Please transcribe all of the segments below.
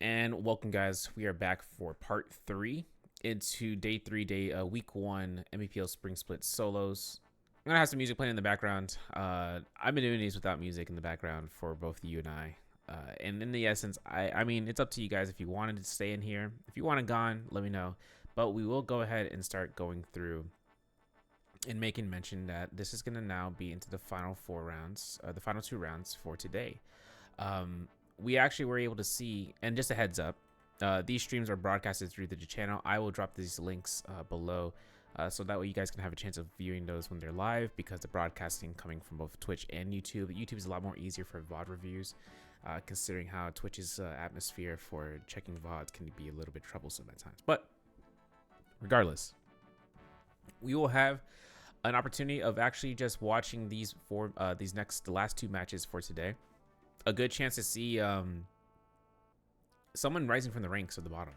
And welcome, guys. We are back for part 3 into day 3, week 1 NBPL Spring Split solos. I'm gonna have some music playing in the background. I've been doing these without music in the background for both you and I. And in the essence, I mean, it's up to you guys if you wanted to stay in here. If you want it gone, let me know. But we will go ahead and start going through and making mention that this is gonna now be into the final 4 rounds, the final 2 rounds for today. We actually were able to see, and just a heads up, these streams are broadcasted through the channel. I will drop these links below, so that way you guys can have a chance of viewing those when they're live, because the broadcasting coming from both Twitch and YouTube. YouTube is a lot more easier for VOD reviews, considering how Twitch's atmosphere for checking VODs can be a little bit troublesome at times. But regardless, we will have an opportunity of actually just watching these the last 2 matches for today. A good chance to see someone rising from the ranks of the bottom.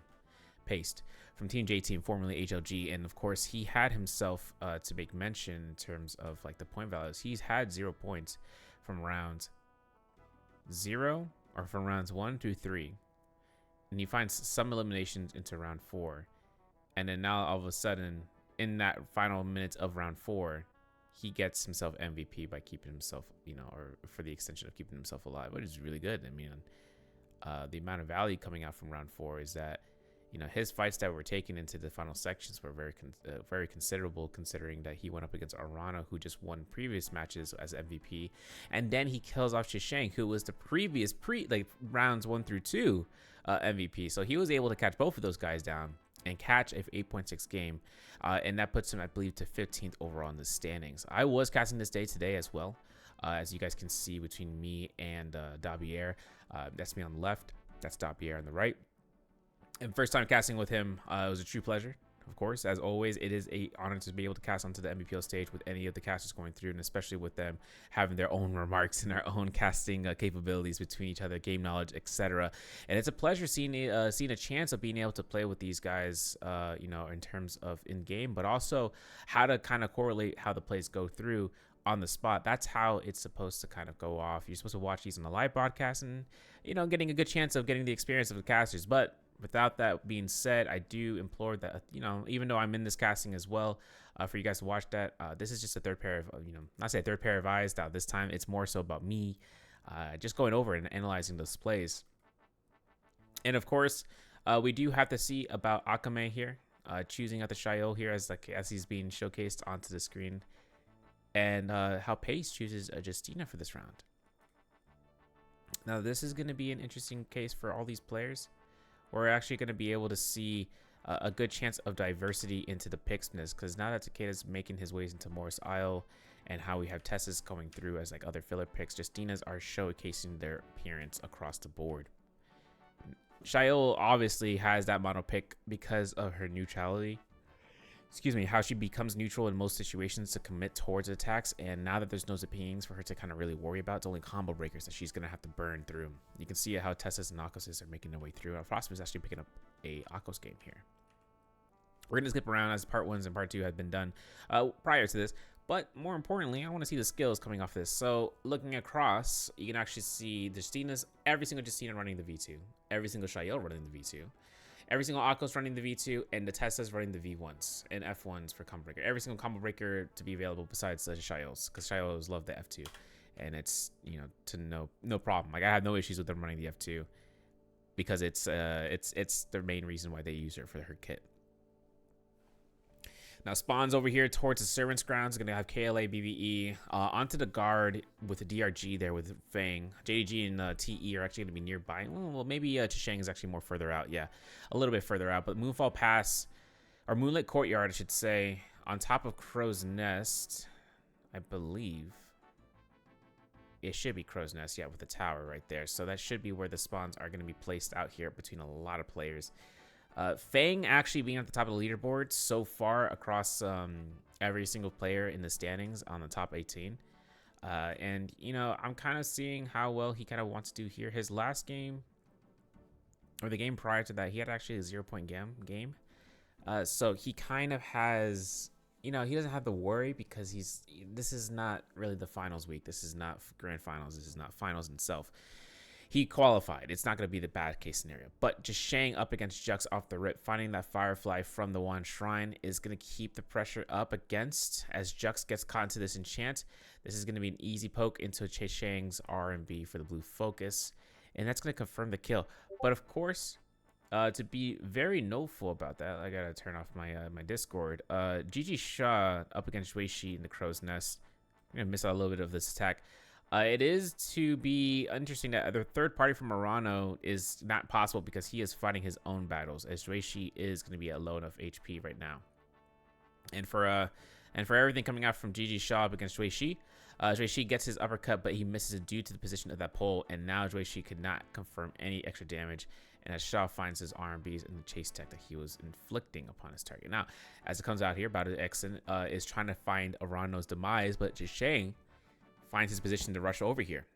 Paste from Team J Team, formerly HLG, and of course he had himself to make mention in terms of like the point values. He's had 0 points from rounds 0 or from rounds 1 through 3, and he finds some eliminations into round 4, and then now all of a sudden in that final minutes of round 4, he gets himself MVP by keeping himself, or for the extension of keeping himself alive, which is really good. I mean, the amount of value coming out from round 4 is that, his fights that were taken into the final sections were very considerable, considering that he went up against Arana, who just won previous matches as MVP, and then he kills off Shishang, who was the previous rounds 1 through 2 MVP. So he was able to catch both of those guys down and catch a 8.6 game, and that puts him, I believe, to 15th overall in the standings. I was casting this day today as well, as you guys can see between me and Dabier. That's me on the left, that's Dabier on the right. And first time casting with him, it was a true pleasure. Of course, as always, it is an honor to be able to cast onto the NBPL stage with any of the casters going through, and especially with them having their own remarks and their own casting capabilities between each other, game knowledge, etc. And it's a pleasure seeing a chance of being able to play with these guys, in terms of in game, but also how to kind of correlate how the plays go through on the spot. That's how it's supposed to kind of go off. You're supposed to watch these on the live broadcast and, getting a good chance of getting the experience of the casters. But without that being said, I do implore that, even though I'm in this casting as well, for you guys to watch that. This is just a third pair of, not say a third pair of eyes. Now this time it's more so about me, just going over and analyzing those plays. And of course, we do have to see about Akame here, choosing out the Shayo here as he's being showcased onto the screen, and how Pace chooses Justina for this round. Now this is going to be an interesting case for all these players. We're actually going to be able to see a good chance of diversity into the picks, because now that Takeda's making his ways into Morris Isle, and how we have Tessa's coming through as like other filler picks, Justinas are showcasing their appearance across the board. Shail obviously has that mono pick because of her neutrality. How she becomes neutral in most situations to commit towards attacks, and now that there's no Zapings for her to kind of really worry about, it's only combo breakers that she's going to have to burn through. You can see how Tessa's and Akos are making their way through. Frostman is actually picking up a Akos game here. We're going to skip around as part 1s and part 2 have been done prior to this, but more importantly, I want to see the skills coming off this. So looking across, you can actually see Justina's, every single Justina running the V2, every single Shail running the V2. Every single Akos running the V2, and the Tessa's running the V1s and F1s for combo breaker. Every single combo breaker to be available besides the Shails, because Shails love the F2, and it's to no problem. Like I have no issues with them running the F2, because it's their main reason why they use her for her kit. Now spawns over here towards the servant's grounds. Gonna have KLA, BBE onto the guard with the DRG there with Fang. JDG and TE are actually gonna be nearby. Well, maybe Chishang is actually more further out. Yeah, a little bit further out. But Moonfall Pass, or Moonlit Courtyard, I should say, on top of Crow's Nest, I believe. It should be Crow's Nest, yeah, with the tower right there. So that should be where the spawns are gonna be placed out here between a lot of players. Fang actually being at the top of the leaderboard so far across every single player in the standings on the top 18. And, I'm kind of seeing how well he kind of wants to do here. His last game, or the game prior to that, he had actually a 0-point game. So he kind of has, he doesn't have to worry, because this is not really the finals week. This is not grand finals. This is not finals itself. he qualified. It's not going to be the bad case scenario. But just Shang up against Jux off the rip, finding that Firefly from the one shrine is going to keep the pressure up against as Jux gets caught into this enchant. This is going to be an easy poke into Shang's R&B for the blue focus. And that's going to confirm the kill. But of course, to be very noteful about that, I got to turn off my my Discord. GG Shaw up against Wei Shi in the Crow's Nest. I'm going to miss out a little bit of this attack. It is to be interesting that the third party from Murano is not possible because he is fighting his own battles, as Reishi is going to be at low enough HP right now. And for everything coming out from GG Shaw up against Reishi, Reishi gets his uppercut, but he misses it due to the position of that pole, and now Reishi could not confirm any extra damage. And as Shaw finds his RMBs in the chase tech that he was inflicting upon his target. Now, as it comes out here, Bowder Exon is trying to find Arano's demise, but Jishang finds his position to rush over here.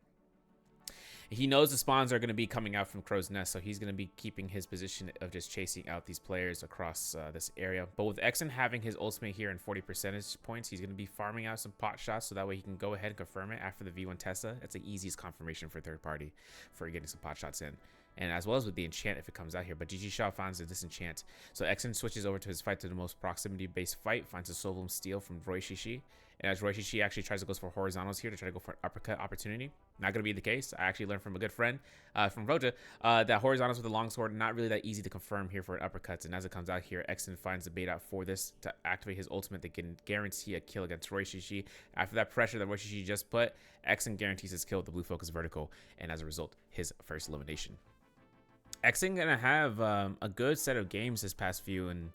He knows the spawns are going to be coming out from Crow's Nest, so he's going to be keeping his position of just chasing out these players across this area. But with Exon having his ultimate here in 40 percentage points, he's going to be farming out some pot shots, so that way he can go ahead and confirm it after the V1 Tessa. That's the easiest confirmation for third party for getting some pot shots in. And as well as with the enchant if it comes out here. But GG Shaw finds a disenchant. So Exon switches over to his fight to the most proximity-based fight, finds a Soul Bloom Steel from Roy Shishi. And as Roy Shishi actually tries to go for horizontals here to try to go for an uppercut opportunity. Not going to be the case. I actually learned from a good friend from Roja that horizontals with a longsword not really that easy to confirm here for an uppercut. And as it comes out here, Exon finds the bait out for this to activate his ultimate that can guarantee a kill against Roy Shishi. After that pressure that Roy Shishi just put, Exon guarantees his kill with the blue focus vertical. And as a result, his first elimination. Exon gonna have a good set of games this past few, and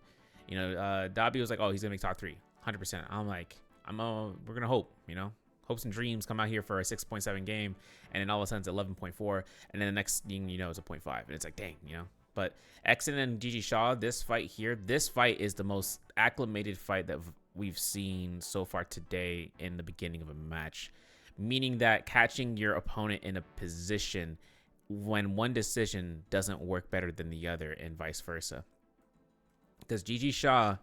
you know, Dobby was like, "Oh, he's gonna make top 3, 100%." I'm like, we're gonna hope, you know, hopes and dreams come out here for a 6.7 game, and then all of a sudden it's 11.4, and then the next thing you know, it's a 0.5, and it's like, dang, you know. But Exon and GG Shaw, this fight is the most acclimated fight that we've seen so far today in the beginning of a match, meaning that catching your opponent in a position when one decision doesn't work better than the other and vice versa. Because GG Shaw,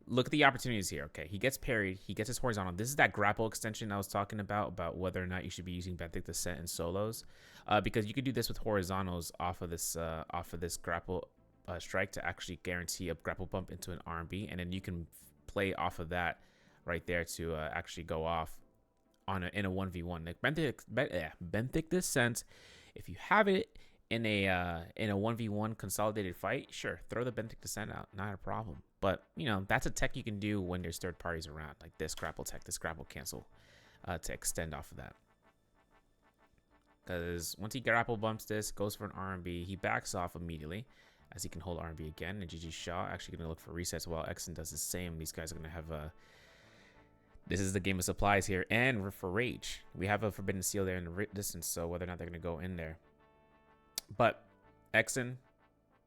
look at the opportunities here. Okay, he gets parried, he gets his horizontal. This is that grapple extension I was talking about whether or not you should be using Benthic Descent in solos, because you could do this with horizontals off of this grapple strike to actually guarantee a grapple bump into an R&B, and then you can play off of that right there to actually go off on in a 1v1. Like Benthic Descent, if you have it in a 1v1 consolidated fight, sure, throw the Benthic Descent out, not a problem. But you know, that's a tech you can do when there's third parties around, like this grapple tech, this grapple cancel, to extend off of that. Because once he grapple bumps this, goes for an R&B, he backs off immediately as he can hold R&B again. And GG Shaw actually going to look for resets while Exon does the same. These guys are going to have a... This is the game of supplies here. And for Rage, we have a Forbidden Seal there in the distance, so whether or not they're going to go in there. But Exon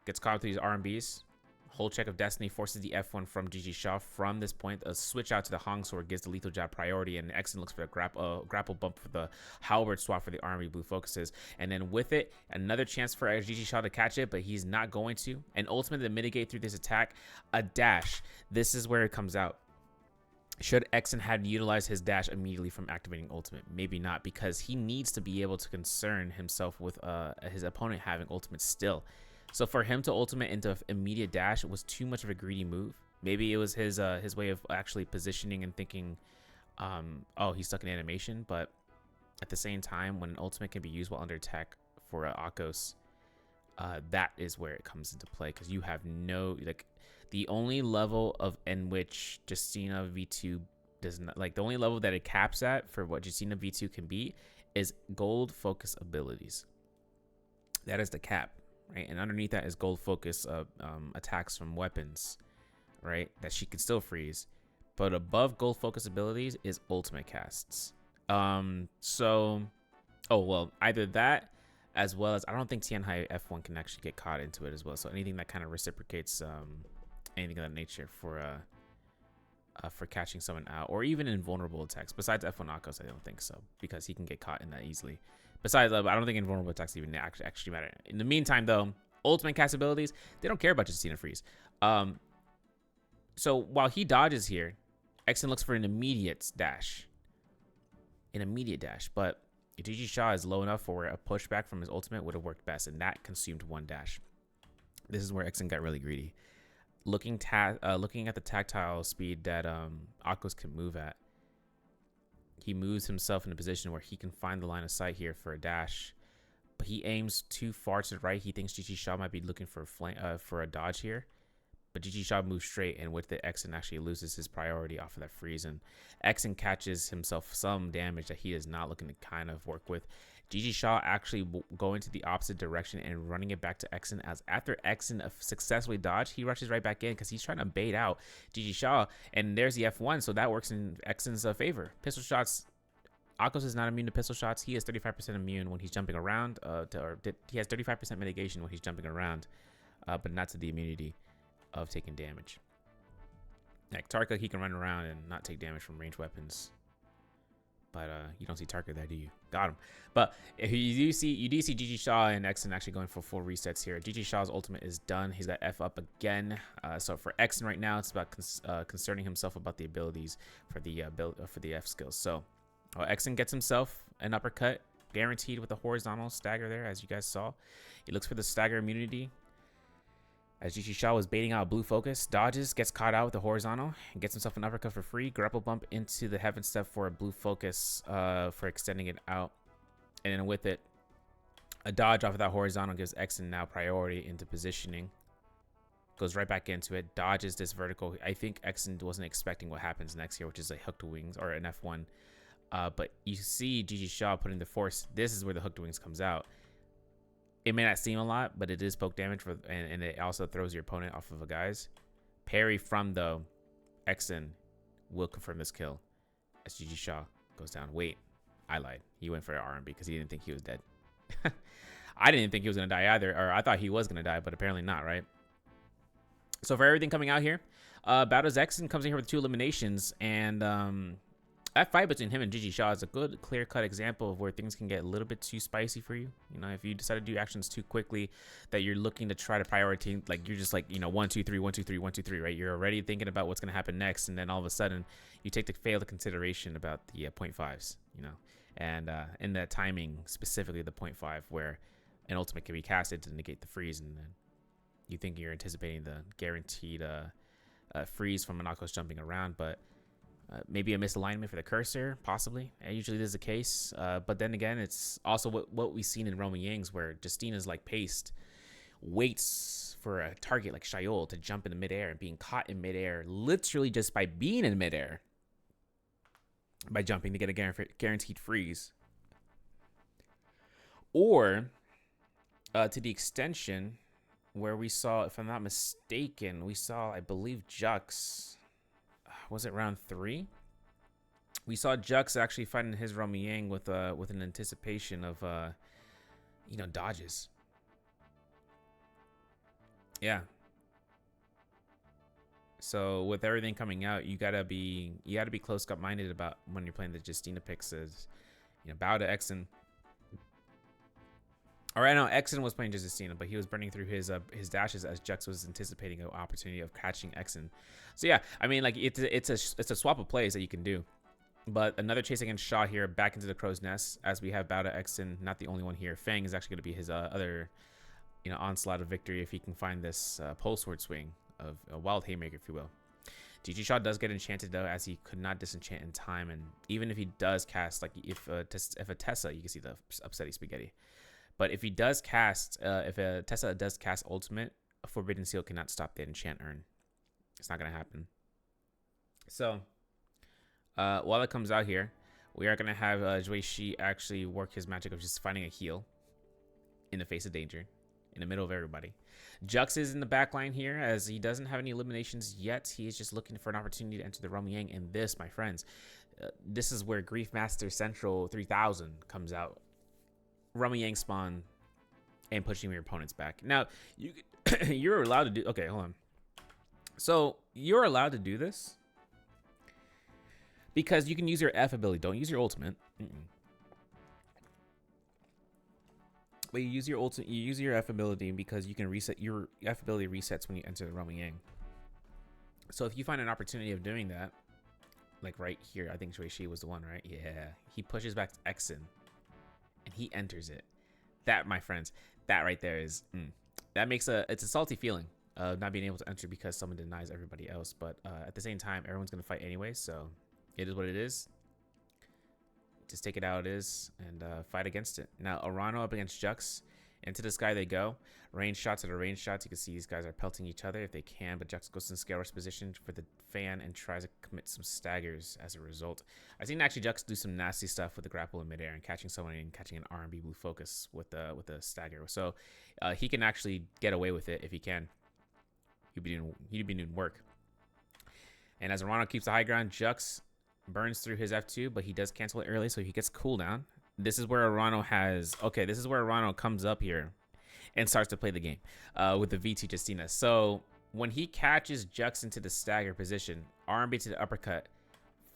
gets caught with these R&Bs. Whole check of Destiny forces the F1 from GG Shaw. From this point, a switch out to the Hong Sword gives the lethal jab priority, and Exon looks for a grapple bump for the Halberd swap for the R&B blue focuses. And then with it, another chance for GG Shaw to catch it, but he's not going to. And ultimately, to mitigate through this attack, a dash. This is where it comes out. Should Exon have utilized his dash immediately from activating ultimate? Maybe not, because he needs to be able to concern himself with his opponent having ultimate still. So for him to ultimate into immediate dash was too much of a greedy move. Maybe it was his way of actually positioning and thinking, oh, he's stuck in animation. But at the same time, when an ultimate can be used while under attack for Akos, that is where it comes into play, because you have no, like, the only level of in which Justina V2 does not, like, the only level that it caps at for what Justina V2 can be is gold focus abilities. That is the cap, right? And underneath that is gold focus attacks from weapons, right? That she can still freeze. But above gold focus abilities is ultimate casts. So, oh, well, either that as well as, I don't think Tianhai F1 can actually get caught into it as well. So anything that kind of reciprocates anything of that nature for catching someone out, or even invulnerable attacks. Besides F1 Akos, I don't think so, because he can get caught in that easily. Besides, I don't think invulnerable attacks even actually matter. In the meantime, though, ultimate cast abilities, they don't care about Justina freeze. So while he dodges here, Exon looks for an immediate dash. But Gigi Shaw is low enough for where a pushback from his ultimate would have worked best, and that consumed one dash. This is where Exen got really greedy. Looking at the tactile speed that Akos can move at, he moves himself in a position where he can find the line of sight here for a dash, but he aims too far to the right. He thinks Gigi Shaw might be looking for a dodge here, but Gigi Shaw moves straight, and with it, Exen actually loses his priority off of that freeze, and Exen catches himself some damage that he is not looking to kind of work with. Gigi Shaw actually going to the opposite direction and running it back to Exen, as after Exen successfully dodged, he rushes right back in because he's trying to bait out Gigi Shaw, and there's the F1, so that works in Exen's favor. Pistol shots, Akos is not immune to pistol shots. He is 35% immune when he's jumping around, he has 35% mitigation when he's jumping around, but not to the immunity of taking damage. Like Tarka, he can run around and not take damage from ranged weapons. But you don't see Tarka there, do you? Got him. But if you do see Gigi Shaw and Exen actually going for full resets here. Gigi Shaw's ultimate is done. He's got F up again. So for Exen right now, it's about concerning himself about the abilities for the F skills. So Exen gets himself an uppercut, guaranteed with a horizontal stagger there, as you guys saw. He looks for the stagger immunity. As Gigi Shaw was baiting out blue focus, dodges, gets caught out with the horizontal, and gets himself an uppercut for free. Grapple bump into the heaven step for a blue focus for extending it out. And then with it, a dodge off of that horizontal gives Exen now priority into positioning. Goes right back into it, dodges this vertical. I think Exen wasn't expecting what happens next here, which is a hooked wings or an F1. But you see Gigi Shaw putting the force. This is where the hooked wings comes out. It may not seem a lot, but it is poke damage, and it also throws your opponent off of a guy's. Parry from, though, Exen will confirm this kill as Gigi Shaw goes down. Wait, I lied. He went for an RMB because he didn't think he was dead. I didn't think he was going to die either, or I thought he was going to die, but apparently not, right? So for everything coming out here, Battles Exen comes in here with 2 eliminations, and that fight between him and Gigi Shaw is a good, clear-cut example of where things can get a little bit too spicy for you. You know, if you decide to do actions too quickly, that you're looking to try to prioritize, like you're just like, you know, 1, 2, 3, 1, 2, 3, 1, 2, 3, right? You're already thinking about what's going to happen next, and then all of a sudden, you take the failed consideration about the 0.5s, you know, and in that timing, specifically the 0.5, where an ultimate can be casted to negate the freeze, and then you think you're anticipating the guaranteed freeze from Monaco's jumping around, but maybe a misalignment for the cursor, possibly. Usually this is the case. But then again, it's also what we've seen in Roman Yang's, where Justina's like paced, waits for a target like Shayol to jump into midair and being caught in midair, literally just by being in midair, by jumping to get a guaranteed freeze. Or to the extension where we saw, if I'm not mistaken, we saw, I believe, Jux. Was it round 3? We saw Jux actually fighting his Romy Yang with an anticipation of you know, dodges. Yeah. So with everything coming out, you gotta be close minded about when you're playing the Justina picks. As you know, bow to Exen. All right, now Exen was playing Justina, but he was burning through his dashes as Jux was anticipating an opportunity of catching Exen. So yeah, I mean, like it's a swap of plays that you can do. But another chase against Shaw here, back into the crow's nest, as we have bow to Exen, not the only one here. Fang is actually going to be his other, you know, onslaught of victory if he can find this pole sword swing of a wild haymaker, if you will. Gigi Shaw does get enchanted though, as he could not disenchant in time, and even if he does cast, like if a Tessa, you can see the upsetty spaghetti. But if he does cast, if a Tessa does cast ultimate, a Forbidden Seal cannot stop the enchant urn. It's not going to happen. So, while it comes out here, we are going to have Zhui Shi actually work his magic of just finding a heal in the face of danger, in the middle of everybody. Jux is in the back line here, as he doesn't have any eliminations yet. He is just looking for an opportunity to enter the Romy Yang. And this, my friends, this is where Grief Master Central 3000 comes out. Romy Yang spawn and pushing your opponents back. Now, you're allowed to do... Okay, hold on. So, you're allowed to do this because you can use your F ability. Don't use your ultimate. But you use your ultimate. You use your F ability because you can reset... Your F ability resets when you enter the Romy Yang. So, if you find an opportunity of doing that, like right here, I think Shui Shi was the one, right? Yeah. He pushes back to Exen. and he enters it. That, my friends, that right there is that makes it's a salty feeling of not being able to enter because someone denies everybody else. But at the same time, everyone's gonna fight anyway, so it is what it is. Just take it how it is and fight against it. Now Arano up against Jux. Into the sky they go. Range shots are the range shots. You can see these guys are pelting each other if they can, but Jux goes in scale rush position for the fan and tries to commit some staggers as a result. I've seen actually Jux do some nasty stuff with the grapple in midair and catching someone and catching an R&B blue focus with a stagger. So he can actually get away with it if he can. He'd be doing work. And as Arano keeps the high ground, Jux burns through his F2, but he does cancel it early, so he gets cooldown. This is where Arano this is where Arano comes up here and starts to play the game with the VT Justina. So when he catches Jux into the stagger position, R&B to the uppercut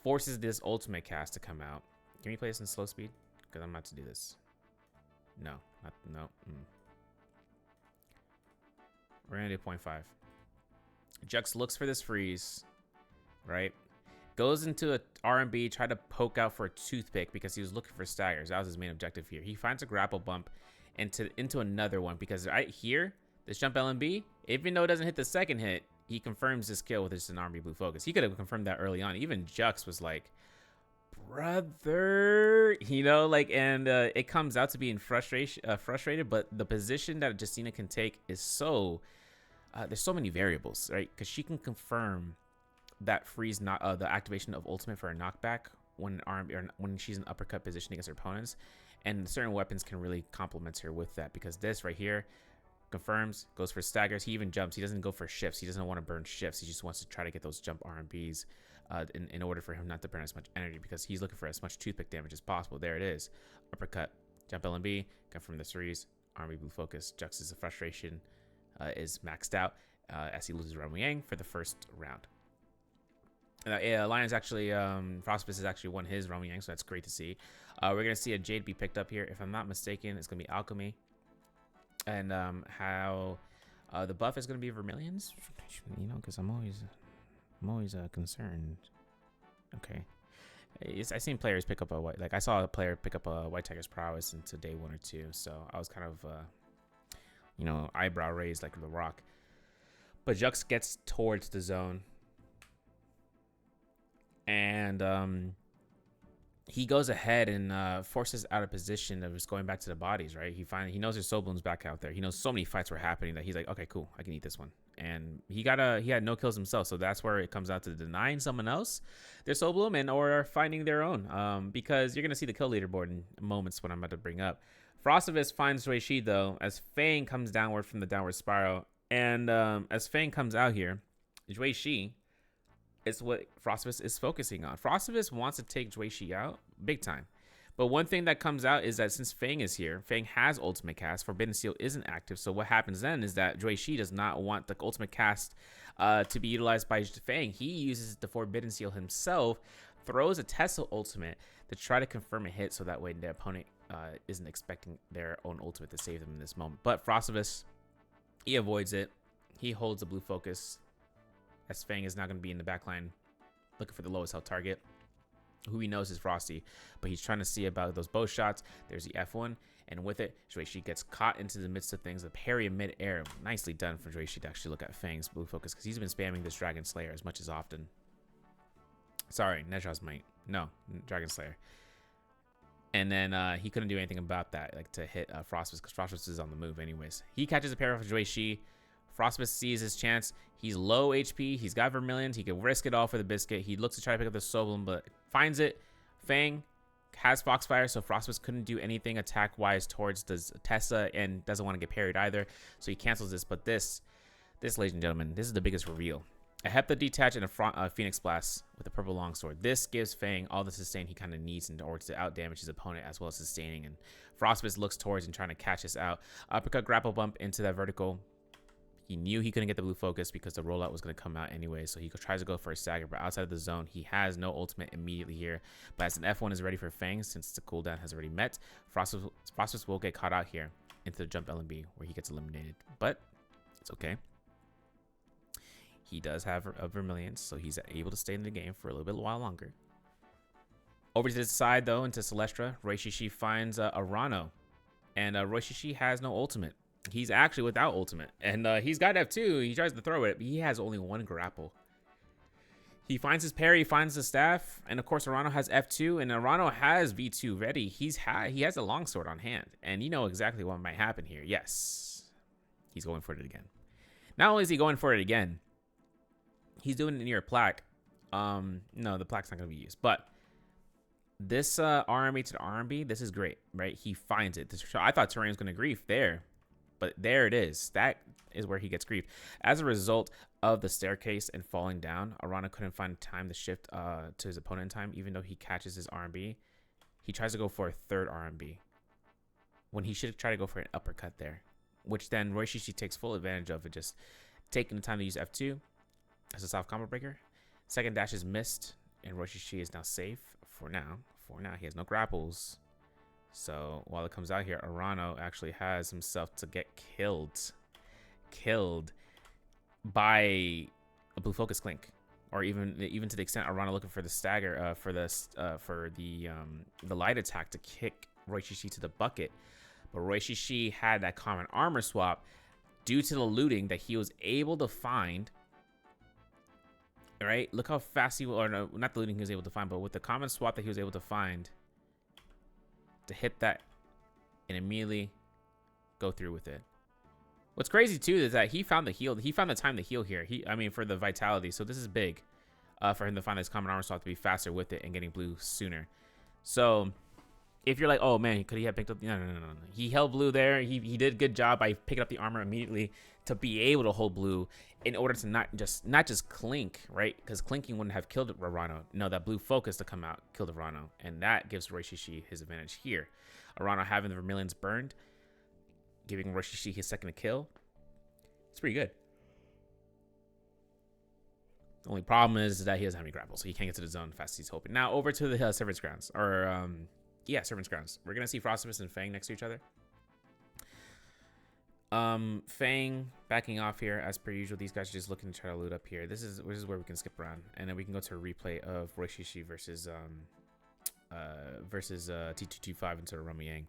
forces this ultimate cast to come out. Can we play this in slow speed? Because I'm about to do this. No. We're going to do 0.5. Jux looks for this freeze, right? Goes into a R&B, tried to poke out for a toothpick because he was looking for staggers. That was his main objective here. He finds a grapple bump into another one because right here, this jump LMB, even though it doesn't hit the second hit, he confirms this kill with just an R&B blue focus. He could have confirmed that early on. Even Jux was like, brother, you know, like, and it comes out to being frustrated, but the position that Justina can take is so, there's so many variables, right? Because she can confirm that freeze the activation of ultimate for a knockback when when she's in uppercut position against her opponents, and certain weapons can really complement her with that, because this right here confirms, goes for staggers. He even jumps. He doesn't go for shifts. He doesn't want to burn shifts. He just wants to try to get those jump R&Bs in order for him not to burn as much energy, because he's looking for as much toothpick damage as possible. There it is. Uppercut, jump LMB, confirm the series, R&B blue focus. Jux's frustration is maxed out as he loses Ren Yang for the first round. Lion's actually, Frostbus has actually won his Ren Yang, so that's great to see. We're going to see a Jade be picked up here. If I'm not mistaken, it's going to be Alchemy. And how the buff is going to be Vermilions, you know, because I'm always concerned. Okay. I've seen players pick up a white, like I saw a player pick up a White Tiger's Prowess into day 1 or 2, so I was kind of, you know, eyebrow raised like The Rock. But Jux gets towards the zone. And he goes ahead and forces out of position of just going back to the bodies, right? He knows there's soul blooms back out there. He knows so many fights were happening that he's like, okay, cool, I can eat this one. And he had no kills himself, so that's where it comes out to denying someone else their soul bloom and or finding their own. Because you're gonna see the kill leaderboard in moments when I'm about to bring up. Frostivus finds Wei Shi though as Fang comes downward from the downward spiral, and as Fang comes out here, Wei Shi. It's what Frostivus is focusing on. Frostivus wants to take Juishi out big time. But one thing that comes out is that since Fang is here, Fang has ultimate cast. Forbidden Seal isn't active. So what happens then is that Juishi does not want the ultimate cast to be utilized by Fang. He uses the Forbidden Seal himself, throws a Tesla ultimate to try to confirm a hit so that way the opponent isn't expecting their own ultimate to save them in this moment. But Frostivus, he avoids it. He holds the blue focus. As Fang is now going to be in the backline looking for the lowest health target, who he knows is Frosty, but he's trying to see about those bow shots. There's the F1, and with it, Juishi gets caught into the midst of things. The parry in mid-air, nicely done for Juishi to actually look at Fang's blue focus, because he's been spamming this Dragon Slayer as much as often. Sorry, Nezha's might. No, Dragon Slayer. And then he couldn't do anything about that, like to hit Frostbus, because Frostbus is on the move anyways. He catches a parry off of Juishi. Frostbus sees his chance. He's low HP. He's got Vermilions. He could risk it all for the biscuit. He looks to try to pick up the Soul Bloom, but finds it. Fang has Foxfire, so Frostbus couldn't do anything attack-wise towards the Tessa and doesn't want to get parried either, so he cancels this. But this, ladies and gentlemen, this is the biggest reveal. A Hepta Detach and a Phoenix Blast with a purple longsword. This gives Fang all the sustain he kind of needs in order to outdamage his opponent as well as sustaining. And Frostbus looks towards and trying to catch this out. Uppercut grapple bump into that vertical. He knew he couldn't get the blue focus because the rollout was going to come out anyway, so he tries to go for a stagger, but outside of the zone, he has no ultimate immediately here. But as an F1 is ready for Fang, since the cooldown has already met, Frostus will get caught out here into the jump LMB, where he gets eliminated. But it's okay. He does have a Vermilion, so he's able to stay in the game for a little bit while longer. Over to the side, though, into Celestra, Roishishi finds Arano. And Roishishi has no ultimate. He's actually without ultimate. And he's got F2. He tries to throw it, but he has only one grapple. He finds his parry, finds the staff, and of course Arano has F2, and Arano has V2 ready. He has a longsword on hand, and you know exactly what might happen here. Yes, he's going for it again. Not only is he going for it again, he's doing it near a plaque. No, the plaque's not going to be used, but this RMB to the RMB, this is great, right? He finds it. I thought Terrain was going to grief there, but there it is. That is where he gets grief. As a result of the staircase and falling down, Arana couldn't find time to shift to his opponent in time, even though he catches his RMB. He tries to go for a third RMB when he should try to go for an uppercut there, which then Roishishi takes full advantage of it, just taking the time to use F2 as a soft combo breaker. Second dash is missed, and Roishishi is now safe for now. He has no grapples. So while it comes out here, Arano actually has himself to get killed by a blue focus clink, or even to the extent Arano looking for the stagger for the light attack to kick Roishishi to the bucket. But Roishishi had that common armor swap due to the looting that he was able to find. Right, look how fast he, or no, not the looting he was able to find, but with the common swap that he was able to find to hit that and immediately go through with it. What's crazy too is that he found the heal. He found the time to heal here. I mean, for the vitality. So this is big for him to find this common armor swap to be faster with it and getting blue sooner. So if you're like, oh man, could he have picked up? No. He held blue there. He did a good job by picking up the armor immediately to be able to hold blue in order to not just clink, right? Because clinking wouldn't have killed Arano. No, that blue focus to come out killed Arano, and that gives Roishishi his advantage here. Arano having the Vermilions burned, giving Roishishi his second kill. It's pretty good. The only problem is that he doesn't have any grapples, so he can't get to the zone fast as he's hoping. Now over to the Servants Grounds, or yeah, Servants Grounds. We're gonna see Frostibus and Fang next to each other. Fang backing off here as per usual. These guys are just looking to try to loot up here. This is where we can skip around, and then we can go to a replay of Roishishi versus T225 into Roma Yang,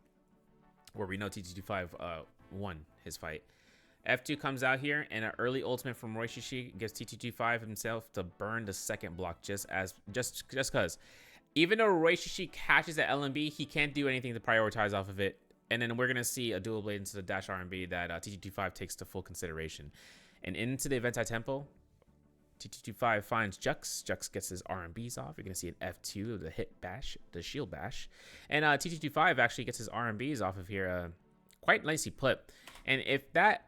where we know T225 won his fight. F2 comes out here, and an early ultimate from Roishishi gives T225 himself to burn the second block just because. Even though Roishishi catches the LMB, he can't do anything to prioritize off of it. And then we're going to see a dual blade into the dash RMB that T225 takes to full consideration. And into the Eventai Temple, T225 finds Jux. Jux gets his RMBs off. You're going to see an F2, the hit bash, the shield bash. And T225 actually gets his RMBs off of here. Quite nicely put. And if that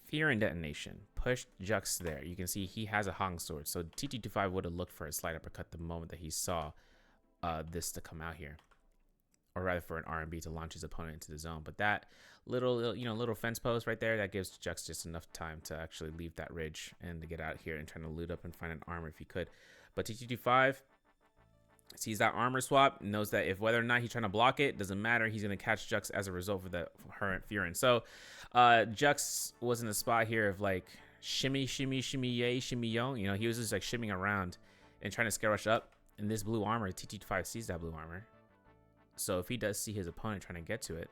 Fear and Detonation pushed Jux there, you can see he has a Hong Sword. So T225 would have looked for a slight uppercut the moment that he saw this to come out here. Or rather for an RMB to launch his opponent into the zone. But that little fence post right there, that gives Jux just enough time to actually leave that ridge and to get out here and trying to loot up and find an armor if he could. But T225 sees that armor swap, knows that if whether or not he's trying to block it, doesn't matter. He's going to catch Jux as a result of the Furin. So Jux was in the spot here of like shimmy, yay, shimmy, yo. You know, he was just like shimmying around and trying to scare rush up. And this blue armor, T225 sees that blue armor. So if he does see his opponent trying to get to it,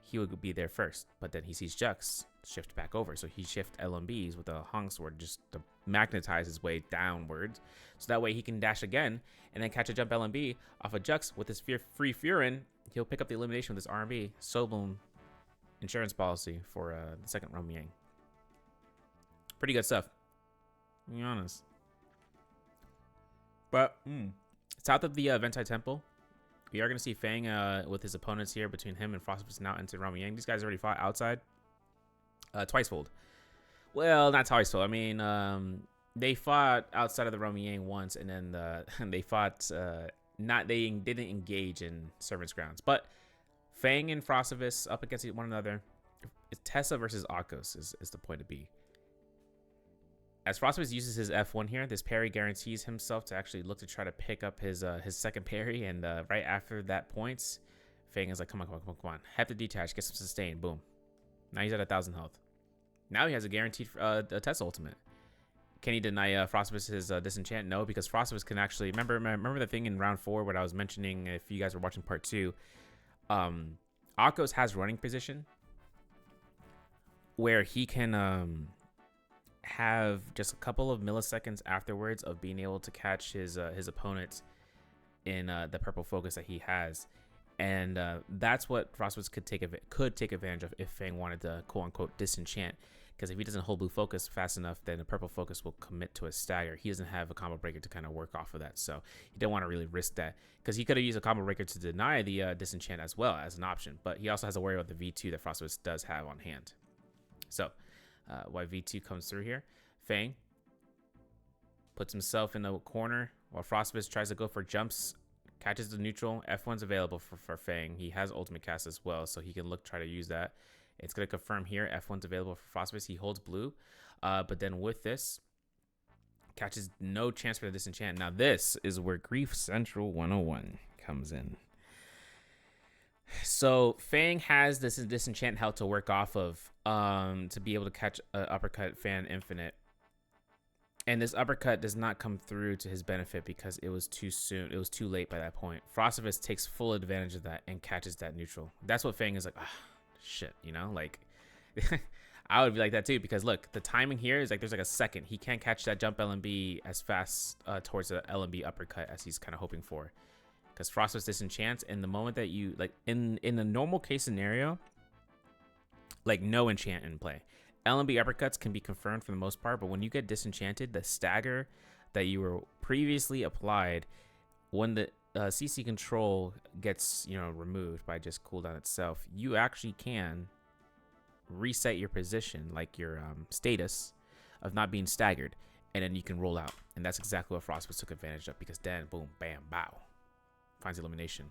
he would be there first. But then he sees Jux shift back over. So he shift LMBs with a Hong Sword just to magnetize his way downwards. So that way he can dash again and then catch a jump LMB off of Jux with his free Furin. He'll pick up the elimination with this RMB. So boom, insurance policy for the second Roma Yang. Pretty good stuff, to be honest. But south of the Eventai Temple, we are going to see Fang with his opponents here between him and Frostibus now into Roma Yang. These guys already fought outside twicefold. Well, not twicefold. I mean, they fought outside of the Roma Yang once, and then they fought they didn't engage in Servants Grounds. But Fang and Frostibus up against one another. It's Tessa versus Akos is the point to be. As Frostibus uses his F1 here, this parry guarantees himself to actually look to try to pick up his second parry. And right after that points, Fang is like, come on. Have to detach, get some sustain, boom. Now he's at 1,000 health. Now he has a guaranteed Tessa ultimate. Can he deny Frostbus his disenchant? No, because Frostbus can actually remember the thing in round 4 what I was mentioning. If you guys were watching part 2, Akos has running position where he can have just a couple of milliseconds afterwards of being able to catch his opponent in the purple focus that he has, and that's what Frostbus could take advantage of if Fang wanted to quote unquote disenchant. Because if he doesn't hold blue focus fast enough, then the purple focus will commit to a stagger. He doesn't have a combo breaker to kind of work off of that, so he didn't want to really risk that. Because he could have used a combo breaker to deny the disenchant as well as an option, but he also has to worry about the V2 that Frostbus does have on hand. So, why V2 comes through here, Fang puts himself in the corner while Frostbus tries to go for jumps, catches the neutral. F1's available for Fang. He has ultimate cast as well, so he can try to use that. It's going to confirm here. F1's available for Frostbus. He holds blue. But then with this, catches no chance for the disenchant. Now this is where Grief Central 101 comes in. So Fang has this disenchant held to work off of to be able to catch an uppercut Fan Infinite. And this uppercut does not come through to his benefit because it was too soon. It was too late by that point. Frostbus takes full advantage of that and catches that neutral. That's what Fang is like, shit, you know, like I would be like that too, because look, the timing here is like there's like a second. He can't catch that jump LMB as fast towards the LMB uppercut as he's kind of hoping for, because Frostbus disenchants, and the moment that you like in the normal case scenario, like no enchant in play, LMB uppercuts can be confirmed for the most part, but when you get disenchanted, the stagger that you were previously applied, when the CC control gets, you know, removed by just cooldown itself, you actually can reset your position, like your status of not being staggered, and then you can roll out. And that's exactly what Frostbus took advantage of, because then boom, bam, bow, finds elimination.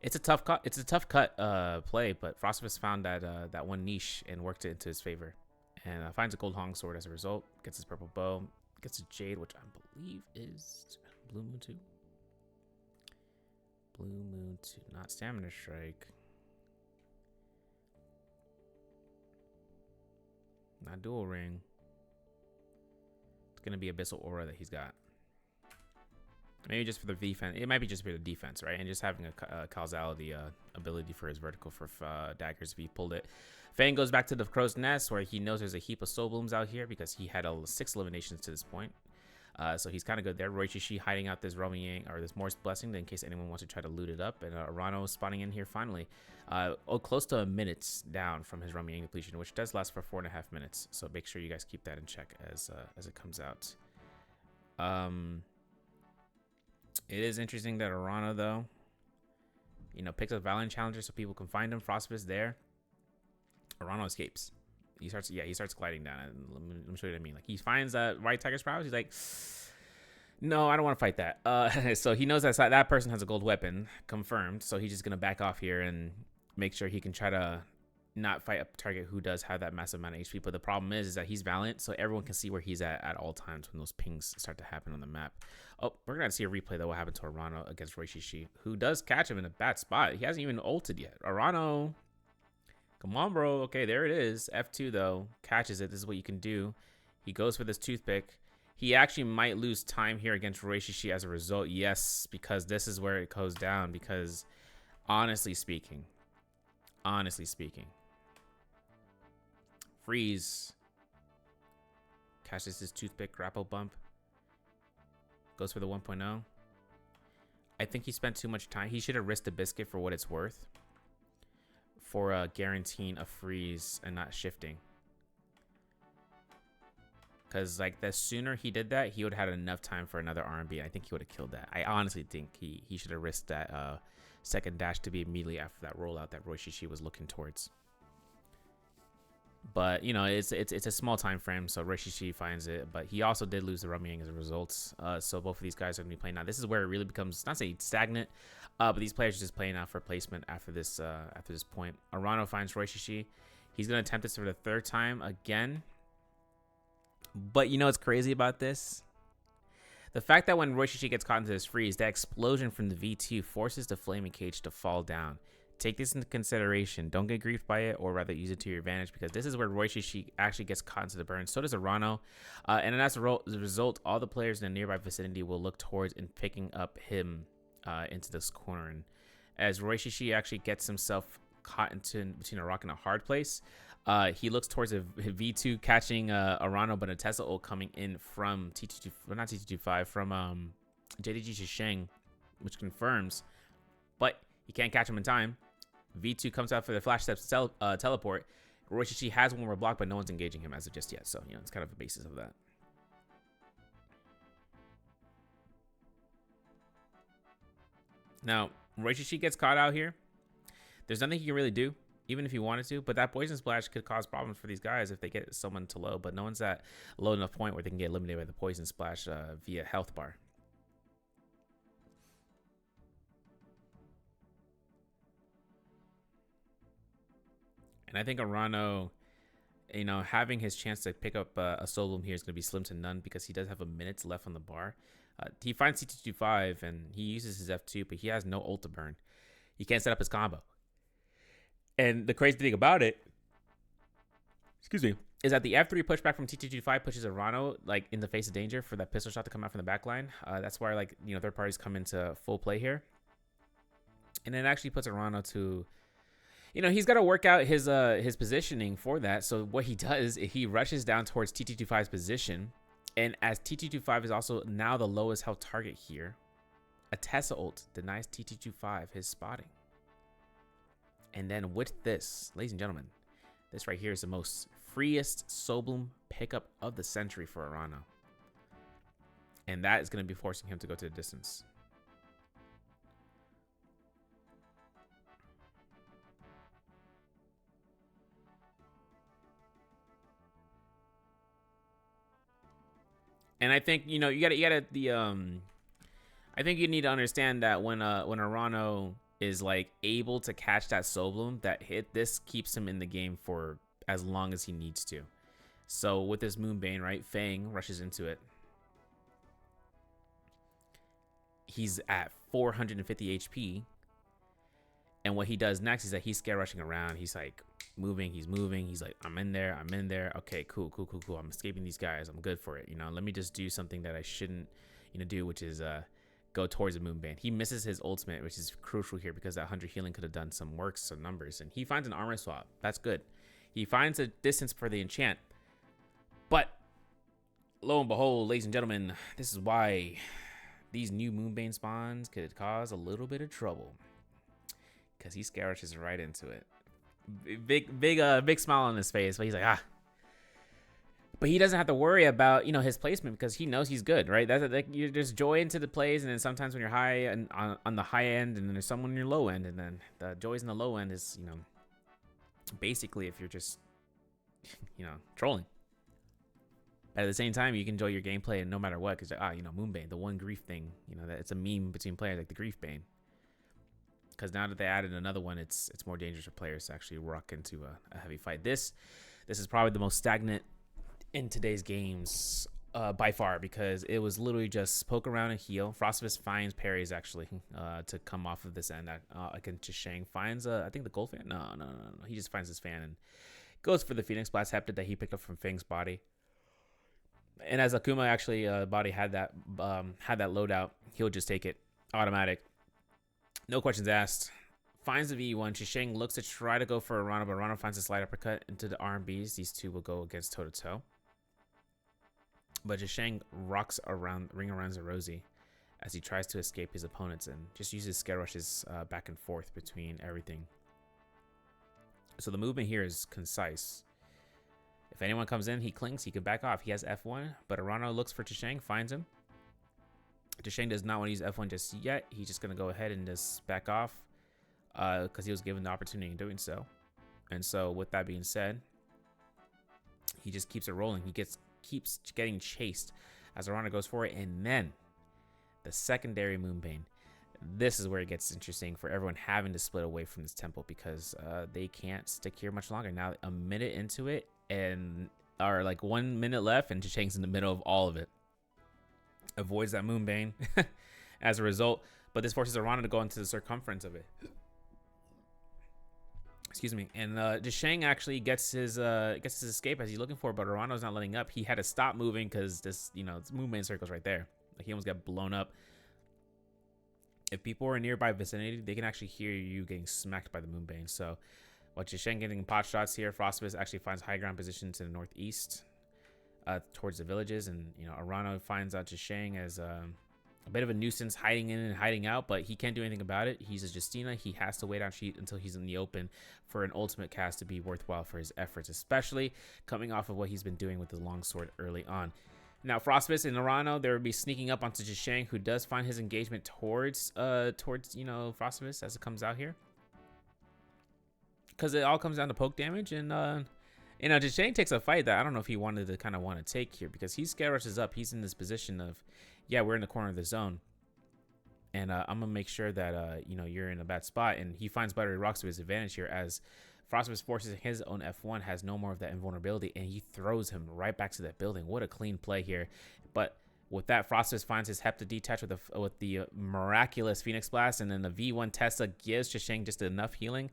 It's a tough cut. It's a tough cut play, but Frostbus found that one niche and worked it into his favor, and finds a gold Hong sword as a result. Gets his purple bow, gets a jade, which I believe is Blue Moon 2. Blue Moon 2, not Stamina Strike. Not Dual Ring. It's going to be Abyssal Aura that he's got. Maybe just for the defense. It might be just for the defense, right? And just having a causality ability for his vertical for daggers if he pulled it. Fang goes back to the Crow's Nest, where he knows there's a heap of Soul Blooms out here because he had 6 eliminations to this point. So he's kind of good there. Roishishi hiding out this Roman Yang, or this Morse Blessing, in case anyone wants to try to loot it up. And Arano spawning in here finally. Close to a minute down from his Roman Yang depletion, which does last for 4.5 minutes. So make sure you guys keep that in check as it comes out. It is interesting that Arano, though, you know, picks up Valiant Challenger so people can find him. Frostbus there. Arano escapes. He starts gliding down. Let me show you what I mean. Like, he finds that White Tiger's Prowess. He's like, no, I don't want to fight that. So he knows that person has a gold weapon, confirmed. So he's just gonna back off here and make sure he can try to not fight a target who does have that massive amount of HP. But the problem is that he's Valiant, so everyone can see where he's at all times when those pings start to happen on the map. Oh, we're gonna see a replay though. What happened to Arano against Roishishi, who does catch him in a bad spot. He hasn't even ulted yet. Arano. Come on, bro. Okay, there it is. F2, though. Catches it. This is what you can do. He goes for this toothpick. He actually might lose time here against Roishishi as a result. Yes, because this is where it goes down. Because, honestly speaking, Freeze catches his toothpick, grapple bump. Goes for the 1.0. I think he spent too much time. He should have risked the biscuit for what it's worth, for guaranteeing a freeze and not shifting. Because like the sooner he did that, he would have had enough time for another R&B. I think he would have killed that. I honestly think he should have risked that second dash to be immediately after that rollout that Roishishi was looking towards. But you know, it's a small time frame, so Roishishi finds it. But he also did lose the Rumying as a result. So both of these guys are gonna be playing now. This is where it really becomes, not say stagnant, but these players are just playing out for placement after this point. Arano finds Roishishi. He's gonna attempt this for the 3rd time again. But you know what's crazy about this? The fact that when Roishishi gets caught into this freeze, that explosion from the V2 forces the Flaming Cage to fall down. take this into consideration. Don't get griefed by it, or rather use it to your advantage, because this is where Roy Shishi actually gets caught into the burn. So does Arano. And then as a result, all the players in the nearby vicinity will look towards and picking up him into this corner. And as Roy Shishi actually gets himself caught into between a rock and a hard place, he looks towards a V2 catching Arano, but a Tesla ult coming in from T2, well, not T225, from JDG Shisheng, which confirms, but he can't catch him in time. V2 comes out for the flash steps teleport. Roy Shishi has one more block, but no one's engaging him as of just yet. So, you know, it's kind of the basis of that. Now, Roy Shishi gets caught out here. There's nothing he can really do, even if he wanted to. But that poison splash could cause problems for these guys if they get someone to low. But no one's at low enough point where they can get eliminated by the poison splash via health bar. And I think Arano, you know, having his chance to pick up a Soul Bloom here is going to be slim to none, because he does have a minute left on the bar. He finds C225 and he uses his F2, but he has no ult to burn. He can't set up his combo. And the crazy thing about it, excuse me, is that the F3 pushback from T225 pushes Arano like in the face of danger for that pistol shot to come out from the back line. That's why, like, you know, third parties come into full play here. And it actually puts Arano to, you know, he's got to work out his positioning for that. So what he does is he rushes down towards T225's position. And as T225 is also now the lowest health target here, a Tesla ult denies T225 his spotting. And then with this, ladies and gentlemen, this right here is the most freest Soul Bloom pickup of the century for Arano. And that is going to be forcing him to go to the distance. And I think, you know, you gotta I think you need to understand that when Arano is like able to catch that Soul Bloom, that this keeps him in the game for as long as he needs to. So with this Moonbane, right, Fang rushes into it. He's at 450 HP. And what he does next is that he's scare rushing around. He's like moving, he's moving. He's like, I'm in there, I'm in there. Okay, cool. I'm escaping these guys. I'm good for it. You know, let me just do something that I shouldn't, you know, do, which is go towards the Moonbane. He misses his ultimate, which is crucial here because that 100 healing could have done some work, some numbers. And he finds an armor swap. That's good. He finds a distance for the enchant. But lo and behold, ladies and gentlemen, this is why these new Moonbane spawns could cause a little bit of trouble. Because he scare rushes right into it. Big smile on his face, but he's like, ah. But he doesn't have to worry about, you know, his placement because he knows he's good, right? That's like, you just joy into the plays, and then sometimes when you're high and on the high end, and then there's someone on your low end, and then the joys in the low end is, you know, basically if you're just, you know, trolling. But at the same time, you can enjoy your gameplay and no matter what, because you know, Moonbane, the one grief thing, you know, that it's a meme between players, like the grief bane. Because now that they added another one, it's more dangerous for players to actually rock into a heavy fight. This is probably the most stagnant in today's games by far, because it was literally just poke around and heal. Frostivus finds parries actually to come off of this end. Against Shang finds I think the gold fan. No. He just finds his fan and goes for the Phoenix Blast Heptid that he picked up from Fang's body. And as Akuma actually body had that loadout, he'll just take it automatic. No questions asked. Finds the V1. Shisheng looks to try to go for Arano, but Arano finds a slight uppercut into the RMBs. These two will go against toe-to-toe. But Shisheng rocks around, ring around Zerozi as he tries to escape his opponents and just uses scare rushes back and forth between everything. So the movement here is concise. If anyone comes in, he clings, he can back off. He has F1, but Arano looks for Shisheng, finds him. Shang does not want to use F1 just yet. He's just going to go ahead and just back off because he was given the opportunity in doing so. And so with that being said, he just keeps it rolling. He keeps getting chased as Arano goes for it. And then the secondary Moonbane. This is where it gets interesting for everyone having to split away from this temple because they can't stick here much longer. Now a minute into it and or like 1 minute left and Shang's in the middle of all of it. Avoids that Moonbane as a result, but this forces Arano to go into the circumference of it. Excuse me. And Deshang actually gets his escape as he's looking for, but Arano's not letting up. He had to stop moving because this, this movement circle's right there. Like, he almost got blown up. If people are in nearby vicinity, they can actually hear you getting smacked by the Moonbane. So, while Deshang getting pot shots here, Frostbite actually finds high ground position to the northeast, towards the villages, and Arano finds out Deshang as a bit of a nuisance, hiding in and hiding out, but he can't do anything about it. He's a Justina. He has to wait on sheet until he's in the open for an ultimate cast to be worthwhile for his efforts, especially coming off of what he's been doing with the longsword early on. Now, Frostbite and Arano, they would be sneaking up onto Deshang, who does find his engagement towards Frostbite as it comes out here, because it all comes down to poke damage. And Deshang takes a fight that I don't know if he wanted to take here, because he scare rushes up. He's in this position of, yeah, we're in the corner of the zone, and I'm gonna make sure that you're in a bad spot. And he finds Buttery Rocks to his advantage here, as Frostbite forces his own F1, has no more of that invulnerability, and he throws him right back to that building. What a clean play here. But with that, Frostbite finds his Hepta detach with the miraculous Phoenix Blast, and then the V1 Tesla gives Deshang just enough healing.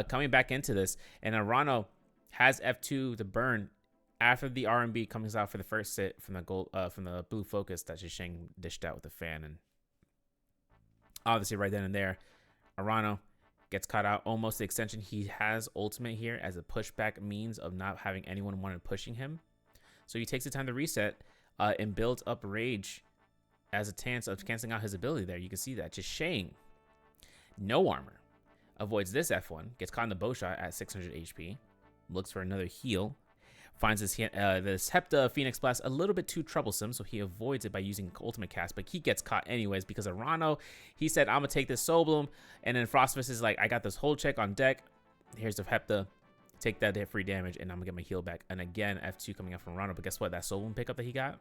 Coming back into this, and Arano has F2 to burn after the R&B comes out for the first hit from the blue focus that Deshang dished out with the fan. And obviously right then and there, Arano gets caught out almost the extension. He has ultimate here as a pushback means of not having anyone wanted pushing him. So he takes the time to reset and builds up rage as a chance of canceling out his ability there. You can see that. Deshang, no armor, avoids this F1, gets caught in the bow shot at 600 HP, looks for another heal, finds this Hepta Phoenix Blast a little bit too troublesome, so he avoids it by using ultimate cast, but he gets caught anyways because Arano, he said, I'm gonna take this Soul Bloom, and then Frostbite is like, I got this whole check on deck, here's the Hepta, take that hit free damage, and I'm gonna get my heal back. And again, F2 coming out from Arano, but guess what, that Soul Bloom pickup that he got,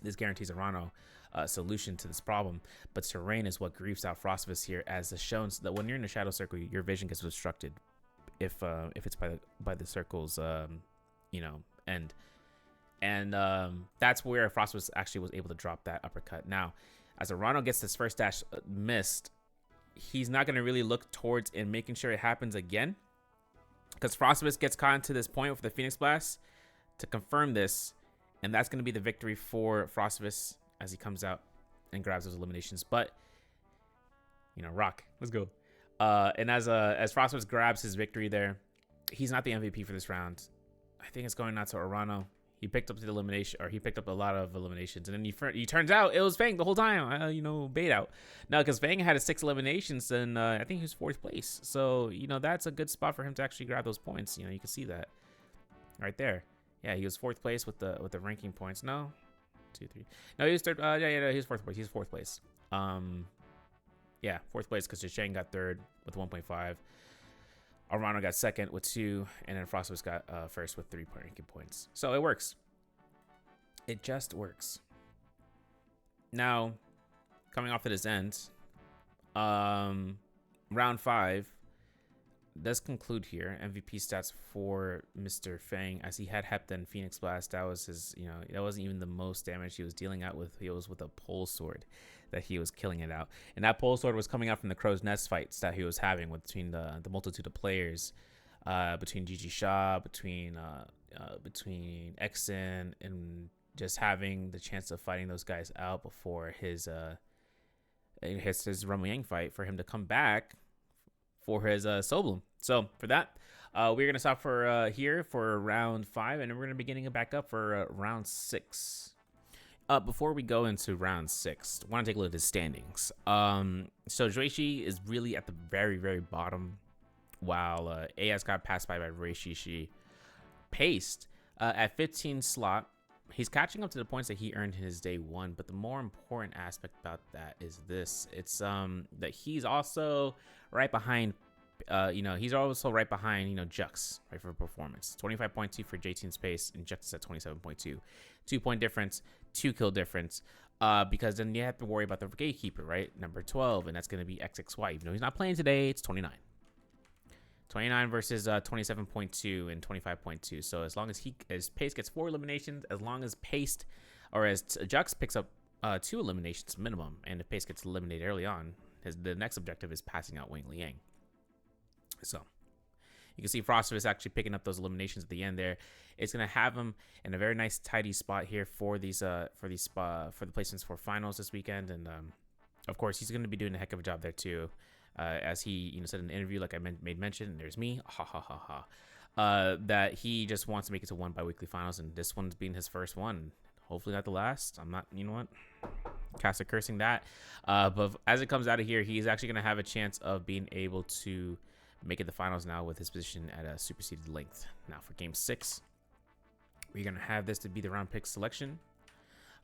this guarantees Arano a solution to this problem. But Terrain is what grieves out Frostbite here, as is shown that when you're in the shadow circle, your vision gets obstructed if it's by the circle's end. And that's where Frostbite actually was able to drop that uppercut. Now, as Arano gets this first dash missed, he's not going to really look towards and making sure it happens again, because Frostbite gets caught into this point with the Phoenix Blast to confirm this, and that's going to be the victory for Frostbite as he comes out and grabs those eliminations. But rock, let's go. And as Frostbite grabs his victory there, he's not the MVP for this round. I think it's going out to Arano. He picked up the elimination, or he picked up a lot of eliminations, and then he turns out it was Fang the whole time. Bait out. Now, because Fang had 6 eliminations, and I think he was 4th place. So that's a good spot for him to actually grab those points. You can see that right there. Yeah, he was 4th place with the ranking points. No, 2, 3. No, he was 3rd. He was 4th place. He's 4th place. Yeah, 4th place because Deshang got 3rd with 1.5. Arano got 2nd with 2, and then Frostbite got 1st with 3 ranking points. So it works. It just works. Now, coming off of this end, round 5 does conclude here. MVP stats for Mr. Fang, as he had Hepta and Phoenix Blast. That was his, that wasn't even the most damage he was dealing out with. He was with a pole sword that he was killing it out. And that pole sword was coming out from the Crow's Nest fights that he was having between the multitude of players, between Gigi Shaw, between Exen, and just having the chance of fighting those guys out before his Rumble Yang fight, for him to come back for his Soul Bloom. So for that, we're going to stop for here for round 5, and then we're going to be getting it back up for round 6. Before we go into round 6, I want to take a look at his standings. So Juishi is really at the very, very bottom, while AS got passed by Reishishi. Paced at 15 slot. He's catching up to the points that he earned in his day 1, but the more important aspect about that is this. It's that he's also right behind, he's also right behind, Jux, right, for performance. 25.2 for JT Space, and Jux is at 27.2. 2-point difference, 2 kill difference, because then you have to worry about the gatekeeper, right? Number 12, and that's going to be XXY. Even though he's not playing today, it's 29. 29 versus 27.2 and 25.2. So as long as his Pace gets 4 eliminations, as long as Pace, or as Jux picks up 2 eliminations minimum, and if Pace gets eliminated early on, the next objective is passing out Wang Liang. So You can see Frostvus actually picking up those eliminations at the end there. It's gonna have him in a very nice tidy spot here for the placements for finals this weekend, and of course he's gonna be doing a heck of a job there too, as he said in the interview, like I made mention. And there's me, ha ha ha ha, that he just wants to make it to 1 bi-weekly finals, and this one's being his first one. Hopefully not the last. I'm not, you know what, cast a cursing that, but as it comes out of here, he's actually gonna have a chance of being able to make it the finals now with his position at a superseded length. Now for game 6, we're gonna have this to be the round pick selection,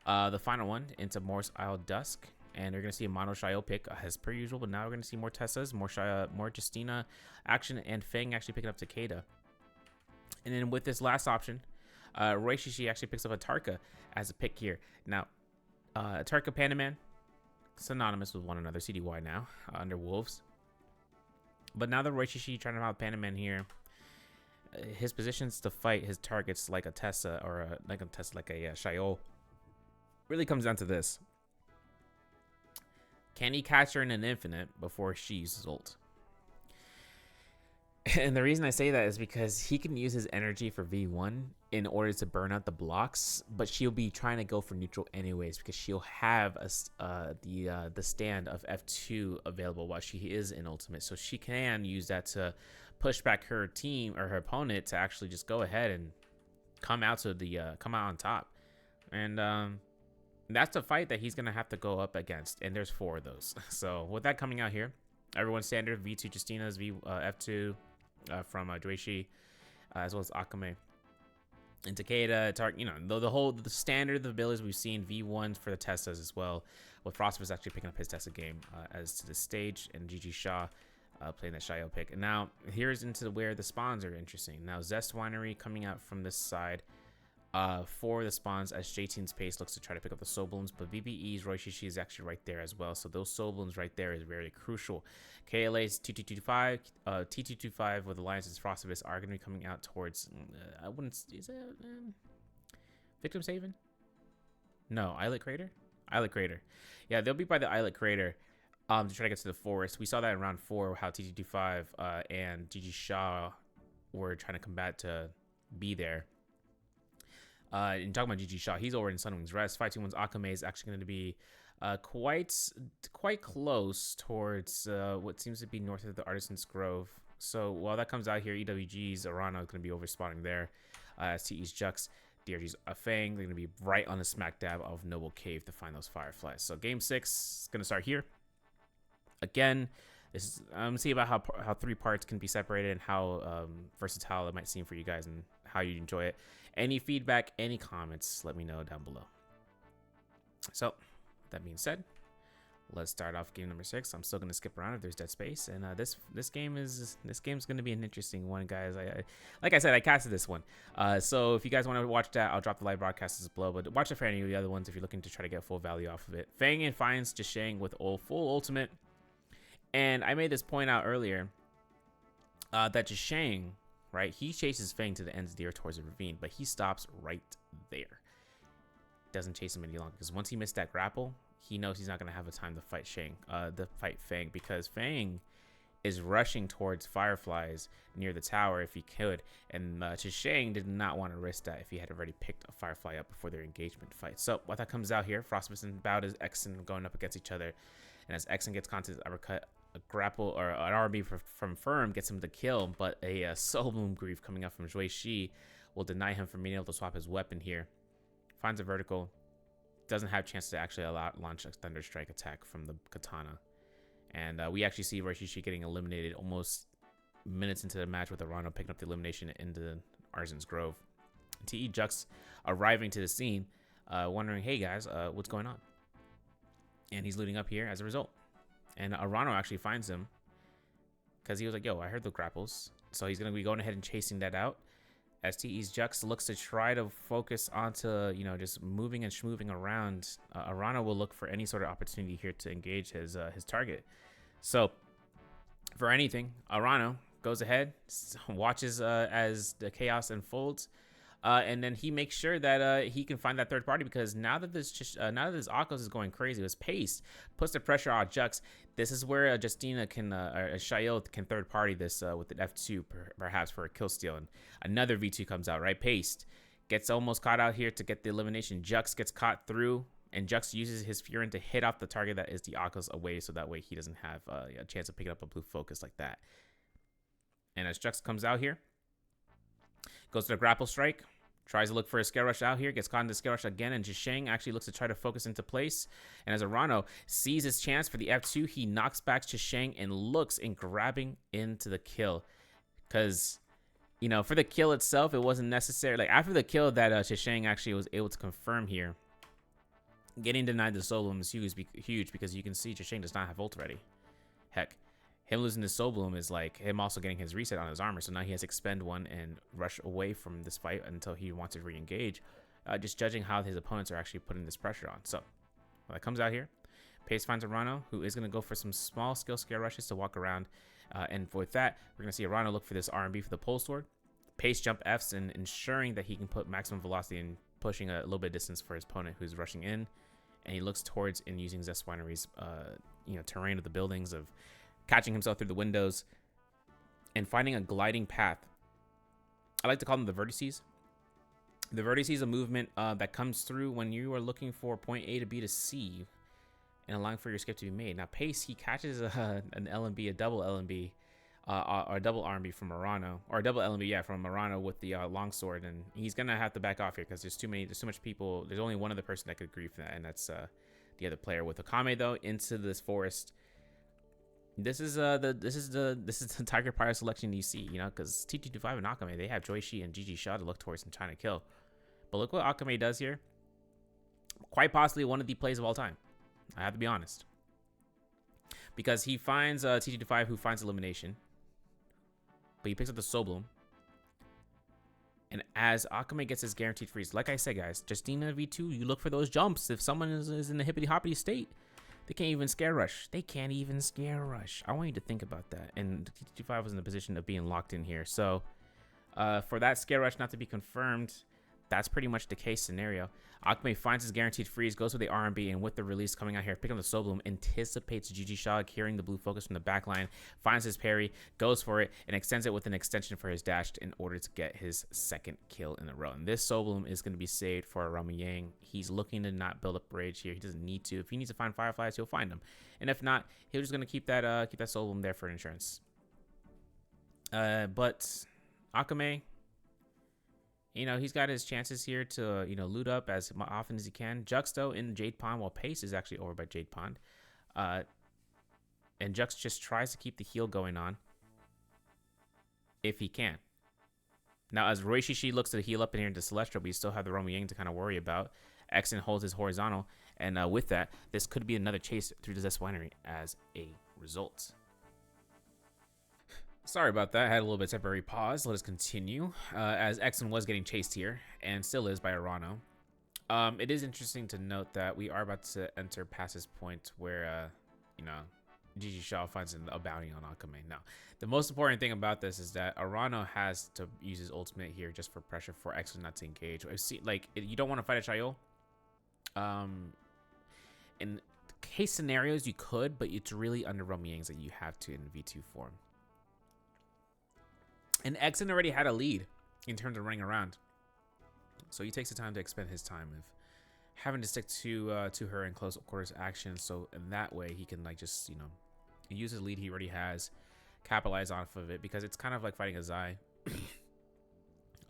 the final one into Morris Isle Dusk, and we're gonna see a mono Shio pick as per usual. But now we're gonna see more Tessas, more Shia, more Justina action, and Fang actually picking up Takeda. And then with this last option, Roy Shishi actually picks up a Tarka as a pick here. Now, Tarka Panaman, synonymous with one another, CDY now, under Wolves. But now that Roy Shishi trying to have Panaman here, his positions to fight his targets like a Tessa or like a Shio really comes down to this. Can he catch her in an infinite before she uses ult? And the reason I say that is because he can use his energy for V1 in order to burn out the blocks, but she'll be trying to go for neutral anyways because she'll have the stand of F2 available while she is in ultimate, so she can use that to push back her team or her opponent to actually just go ahead and come out on top. And that's the fight that he's gonna have to go up against, and there's 4 of those. So with that coming out here, everyone's standard V2 Justina's F2 from Duishi, as well as Akame and Takeda, the standard of the abilities we've seen. V1s for the Tessas as well, with Frostbus actually picking up his Tessa game as to the stage, and GG Shaw playing that Shio pick. And now here's into where the spawns are interesting. Now Zest Winery coming out from this side for the spawns as JT's Pace looks to try to pick up the Soul Blooms, but VBE's Roy Shishi is actually right there as well, so those Soul Blooms right there is very crucial. KLA's T225, T225 with Alliance's Frostivus are going to be coming out towards, is it Victim's Haven? No, Islet Crater? Islet Crater. Yeah, they'll be by the Islet Crater to try to get to the forest. We saw that in round 4, how T225 and GG Shaw were trying to combat to be there. And talking about GG Shaw, he's over in Sunwing's Rest. 521's Akame is actually going to be quite close towards what seems to be north of the Artisan's Grove. So while that comes out here, EWG's Arana is going to be over spawning there. CE's Jux, DRG's Fang, they're going to be right on the smack dab of Noble Cave to find those Fireflies. So game 6 is going to start here. Again, this is I'm gonna see about how 3 parts can be separated and how versatile it might seem for you guys and how you enjoy it. Any feedback, any comments, let me know down below. So, that being said, let's start off game number 6. I'm still gonna skip around if there's dead space, and this game's gonna be an interesting one, guys. Like I said, I casted this one, so if you guys want to watch that, I'll drop the live broadcast below. But watch it for any of the other ones if you're looking to try to get full value off of it. Fang and finds Jishang with full ultimate, and I made this point out earlier that Jishang, right, he chases Fang to the ends of the earth towards the ravine, but he stops right there. Doesn't chase him any longer because once he missed that grapple, he knows he's not going to have a time to fight Fang, because Fang is rushing towards Fireflies near the tower if he could, and Jishang did not want to risk that if he had already picked a Firefly up before their engagement fight. So what that comes out here, Frostbus and Bout is Exen going up against each other, and as Exen gets caught to his uppercut, a grapple or an RB from Firm gets him to kill, but a Soul Bloom Grief coming up from Zhui Shi will deny him from being able to swap his weapon here. Finds a vertical, doesn't have a chance to actually launch a Thunder Strike attack from the Katana. And we actually see Rishishi getting eliminated almost minutes into the match with Arano picking up the elimination into Arzen's Grove. TE Jux arriving to the scene, wondering, hey guys, what's going on? And he's looting up here as a result. And Arano actually finds him because he was like, yo, I heard the grapples. So he's going to be going ahead and chasing that out. As TE's Jux looks to try to focus onto, just moving and schmoving around, Arano will look for any sort of opportunity here to engage his target. So for anything, Arano goes ahead, watches as the chaos unfolds, and then he makes sure that he can find that third party, because now that this Akos is going crazy, this pace puts the pressure on Jux. This is where Justina can Shayo can third party this with an F2 perhaps for a kill steal, and another V2 comes out, right? Paced gets almost caught out here to get the elimination. Jux gets caught through, and Jux uses his Furin to hit off the target that is the Akos away, so that way he doesn't have a chance of picking up a blue focus like that. And as Jux comes out here, goes to the grapple strike, tries to look for a scare rush out here, gets caught in the scare rush again, and Zhisheng actually looks to try to focus into place. And as Arano sees his chance for the F2, he knocks back Zhisheng and looks in grabbing into the kill. Because, you know, for the kill itself, it wasn't necessary. Like, after the kill that Zhisheng actually was able to confirm here, getting denied the Soul Bloom is huge because you can see Zhisheng does not have ult ready. Heck, him losing the Soul Bloom is like him also getting his reset on his armor. So now he has to expend one and rush away from this fight until he wants to re-engage. Just judging how his opponents are actually putting this pressure on. So when that comes out here, Pace finds Arano, who is going to go for some small skill scare rushes to walk around. And with that, we're going to see Arano look for this R&B for the pole sword. Pace jump Fs and ensuring that he can put maximum velocity and pushing a little bit of distance for his opponent who's rushing in. And he looks towards and using Zest Winery's terrain of the buildings, of catching himself through the windows and finding a gliding path. I like to call them the vertices. The vertices is a movement that comes through when you are looking for point A to B to C and allowing for your skip to be made. Now, Pace, he catches an LMB, a double LMB, or a double RMB from Murano, or a double LMB, yeah, from Murano with the longsword, and he's gonna have to back off here because there's too much people. There's only one other person that could agree for that, and that's the other player. With Akame though into this forest. This is the Tiger Prior selection you see, you know, because T225 and Akame, they have Joishi and GG Shaw to look towards and trying to kill. But look what Akame does here. Quite possibly one of the plays of all time. I have to be honest. Because he finds T225, who finds elimination. But he picks up the Soul Bloom. And as Akame gets his guaranteed freeze, like I said, guys, Justina V2, you look for those jumps. If someone is in a hippity-hoppity state, they can't even scare rush. They can't even scare rush. I want you to think about that. And T225 was in a position of being locked in here. So for that scare rush not to be confirmed, that's pretty much the case scenario. Akame finds his guaranteed freeze, goes with the R&B, and with the release coming out here, picking up the Soul Bloom, anticipates GG Shaw hearing the blue focus from the back line, finds his parry, goes for it, and extends it with an extension for his dash in order to get his second kill in a row. And this Soul Bloom is going to be saved for Rama Yang. He's looking to not build up rage here. He doesn't need to. If he needs to find Fireflies, he'll find them. And if not, he's just going to keep that Soul Bloom there for insurance. But Akame, you know, he's got his chances here to, you know, loot up as often as he can. Juxto in Jade Pond, while Pace is actually over by Jade Pond. And Jux just tries to keep the heal going on if he can. Now, as Roishishi looks to heal up in here into Celestial, we still have the Romu Yang to kind of worry about. Exon holds his horizontal. And with that, this could be another chase through the Zest Winery as a result. Sorry about that. I had a little bit of temporary pause. Let us continue. As Exon was getting chased here, and still is by Arano. It is interesting to note that we are about to enter past this point where, you know, GG Shaw finds a bounty on Akame. Now, the most important thing about this is that Arano has to use his ultimate here just for pressure for Exon not to engage. I see, like, you don't want to fight a Chayo. In case scenarios, you could, but it's really under Romyang's that you have to in V2 form. And Exon already had a lead in terms of running around. So he takes the time to expend his time of having to stick to her in close quarters action. So in that way, he can, like, just, you know, use his lead he already has, capitalize off of it, because it's kind of like fighting a Zai.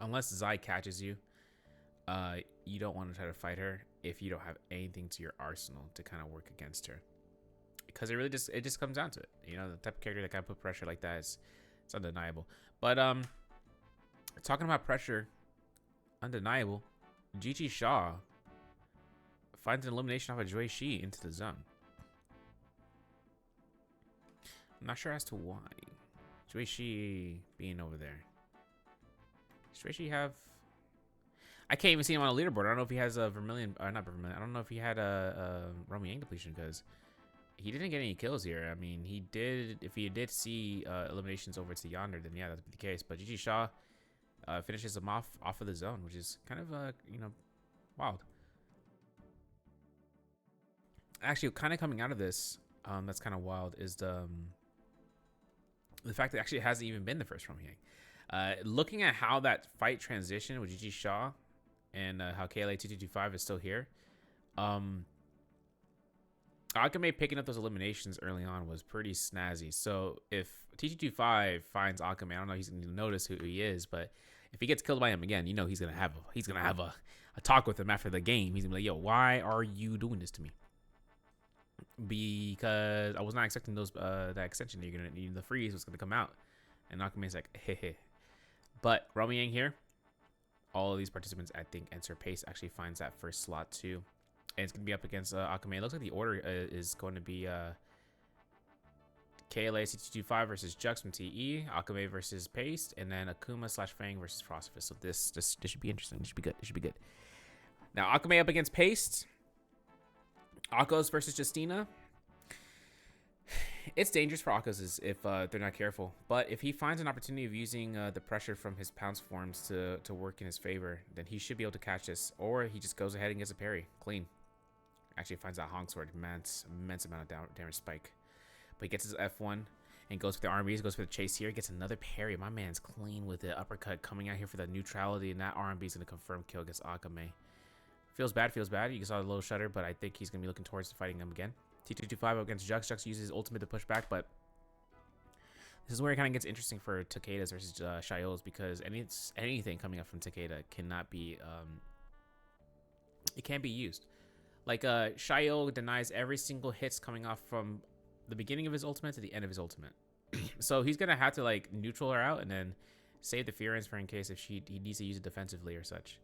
Unless Zai catches you, you don't want to try to fight her if you don't have anything to your arsenal to kind of work against her. Because it just comes down to it. You know, the type of character that kind of put pressure like that is, it's undeniable. But talking about pressure, undeniable, GG Shaw finds an elimination off of Joy Shi into the zone. I'm not sure as to why. Joy Shi being over there. Does Joy Shi have... I can't even see him on a leaderboard. I don't know if he has a Vermilion... Or not Vermilion. I don't know if he had a Romy Yang depletion, because he didn't get any kills here. I mean, he did... If he did see eliminations over to Yonder, then yeah, that'd be the case. But GG Shaw finishes him off of the zone, which is kind of wild. Actually, kind of coming out of this, that's kind of wild is the fact that actually it hasn't even been the first Romy Yang. Looking at how that fight transitioned with Gigi Shaw and how KLA 2225 is still here, Akame picking up those eliminations early on was pretty snazzy. So if T225 finds Akame, I don't know if he's gonna notice who he is, but if he gets killed by him again, you know he's gonna have a talk with him after the game. He's gonna be like, yo, why are you doing this to me? Because I was not expecting those that extension that you're gonna need. The freeze was gonna come out. And Akame's like, hey. But Romy Yang here, all of these participants, I think, enter pace actually finds that first slot too. And it's going to be up against Akame. It looks like the order is going to be KLA C225 versus Jux from TE, Akame versus Paste, and then Akuma / Fang versus Frostfist. So this should be interesting. This should be good. This should be good. Now, Akame up against Paste. Akos versus Justina. It's dangerous for Akos if they're not careful. But if he finds an opportunity of using the pressure from his pounce forms to work in his favor, then he should be able to catch this. Or he just goes ahead and gets a parry. Clean. Actually finds that Honk Sword. Immense amount of damage spike. But he gets his F1 and goes for the RMBs. Goes for the chase here. Gets another parry. My man's clean with the uppercut coming out here for the neutrality. And that RMB is going to confirm kill against Akame. Feels bad. You saw a little shudder, but I think he's going to be looking towards fighting him again. T225 against Jux. Jux uses his ultimate to push back, but this is where it kind of gets interesting for Takeda's versus Shio's, because anything coming up from Takeda cannot be, it can't be used. Like, Shio denies every single hits coming off from the beginning of his ultimate to the end of his ultimate. So he's going to have to, like, neutral her out and then save the Fearance for in case if he needs to use it defensively or such.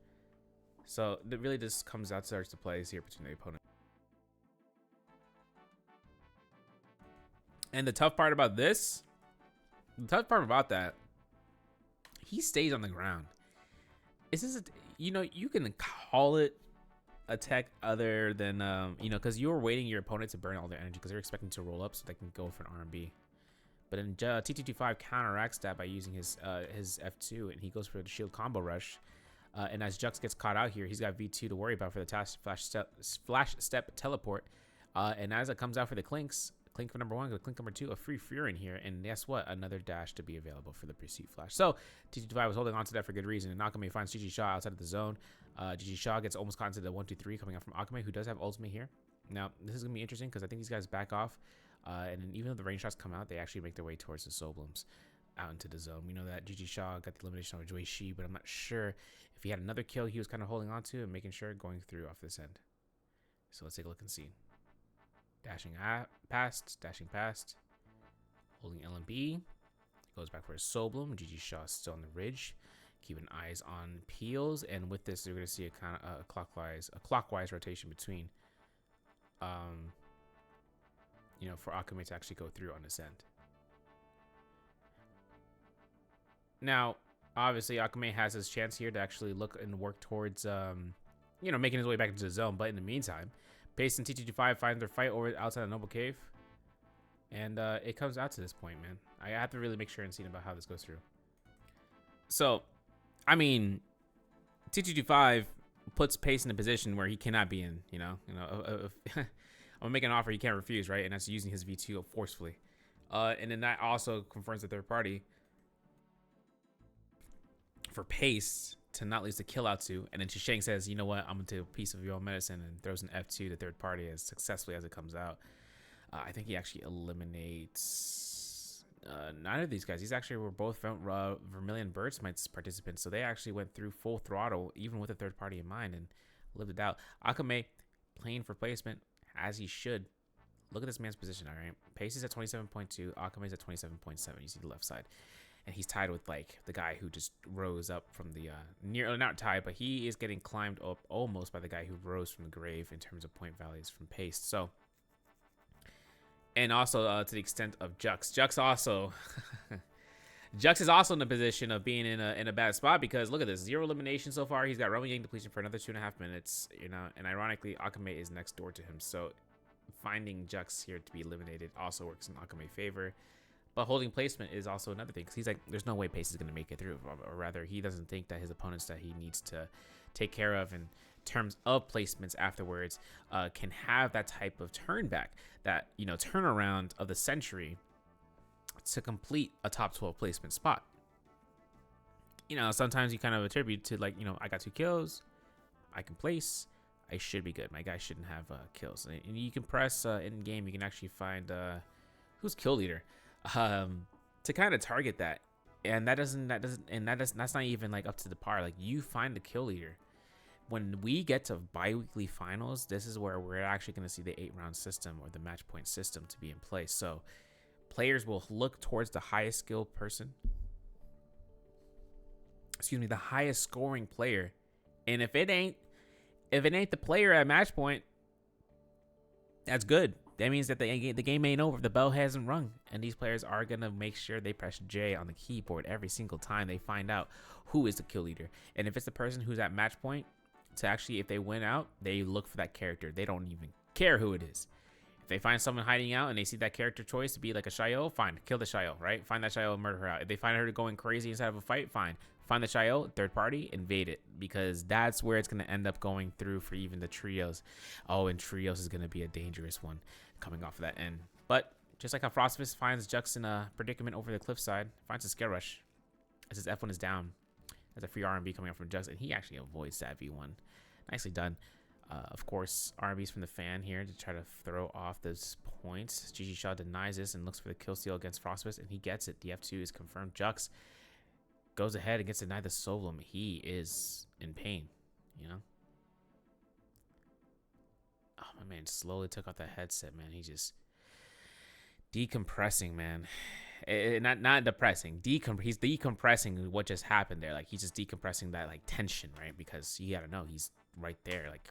So it really just comes out to plays here between the opponent. And the tough part about that, he stays on the ground. This is, you can call it a tech other than, because you were waiting your opponent to burn all their energy because they're expecting to roll up so they can go for an R&B. But then T225 counteracts that by using his F2, and he goes for the shield combo rush. And as Jux gets caught out here, he's got V2 to worry about for the task flash step teleport. And as it comes out for the clinks, clink for number 1, clink number 2, a free fear in here. And guess what? Another dash to be available for the pursuit flash. So T225 was holding on to that for good reason. And Akame finds Gigi Shaw outside of the zone. Gigi Shaw gets almost caught into the 1-2-3 coming out from Akame, who does have ultimate here. Now, this is going to be interesting because I think these guys back off. And even though the range shots come out, they actually make their way towards the Soblums out into the zone. We know that Gigi Shaw got the elimination of Joy Shi, but I'm not sure if he had another kill he was kind of holding on to and making sure going through off this end. So let's take a look and see. Dashing past, holding LMB, goes back for his Soblum. Gigi Shaw still on the ridge, keeping eyes on Peels, and with this, you're going to see a kind of a clockwise rotation between, for Akame to actually go through on this end. Now, obviously, Akame has his chance here to actually look and work towards, making his way back into the zone. But in the meantime, Pace and T225 find their fight over outside the Noble Cave. And it comes out to this point, man. I have to really make sure and see about how this goes through. So, I mean, T225 puts Pace in a position where he cannot be in, I'm making an offer he can't refuse, right? And that's using his V2 forcefully. And then that also confirms the third party for Pace to not lose the kill out to, and then Shang says, you know what, I'm gonna take a piece of your own medicine, and throws an F2 to third party as successfully as it comes out. I think he actually eliminates neither of these guys. These actually were both Vermilion Bird Smites participants, so they actually went through full throttle, even with a third party in mind, and lived it out. Akame playing for placement as he should. Look at this man's position, all right? Pace is at 27.2, Akame is at 27.7. You see the left side. And he's tied with, like, the guy who just rose up from the, not tied, but he is getting climbed up almost by the guy who rose from the grave in terms of point values from Pace. So, and also to the extent of Jux. Jux is also in the position of being in a bad spot because look at this, 0 elimination so far. He's got Roman Yang depletion for another 2.5 minutes, and ironically, Akame is next door to him. So, finding Jux here to be eliminated also works in Akame's favor. But holding placement is also another thing, because he's like, there's no way Pace is going to make it through. Or rather, he doesn't think that his opponents that he needs to take care of in terms of placements afterwards can have that type of turn back, that, you know, turnaround of the century to complete a top 12 placement spot. You know, sometimes you kind of attribute to, like, you know, I got 2 kills, I can place, I should be good. My guy shouldn't have kills. And you can press in game, you can actually find who's kill leader to kind of target that. And that's not even like up to the par. Like, you find the kill leader. When we get to bi-weekly finals, this is where we're actually going to see the 8-round system or the match point system to be in place. So players will look towards the highest skilled person, the highest scoring player. And if it ain't the player at match point, that's good. That means that the game ain't over. The bell hasn't rung. And these players are going to make sure they press J on the keyboard every single time they find out who is the kill leader. And if it's the person who's at match point, to actually, if they win out, they look for that character. They don't even care who it is. If they find someone hiding out and they see that character choice to be like a Shayo, fine, kill the Shayo, right? Find that Shayo and murder her out. If they find her going crazy inside of a fight, fine. Find the Shayo, third party, invade it, because that's where it's going to end up going through for even the trios. Oh, and trios is going to be a dangerous one coming off of that end. But just like how Frostfist finds Jux in a predicament over the cliffside, finds a scare rush as his F1 is down. There's a free R&B coming up from Jux, and he actually avoids that V1. Nicely done. Of course, R&B's from the fan here to try to throw off those points. GG Shaw denies this and looks for the kill steal against Frostfist, and he gets it. The F2 is confirmed. Jux goes ahead and gets denied the Solemn. He is in pain, you know? Oh, my man slowly took out that headset, man. He's just decompressing, man. Not depressing. He's decompressing what just happened there. Like, he's just decompressing that, like, tension, right? Because you gotta know he's right there, like,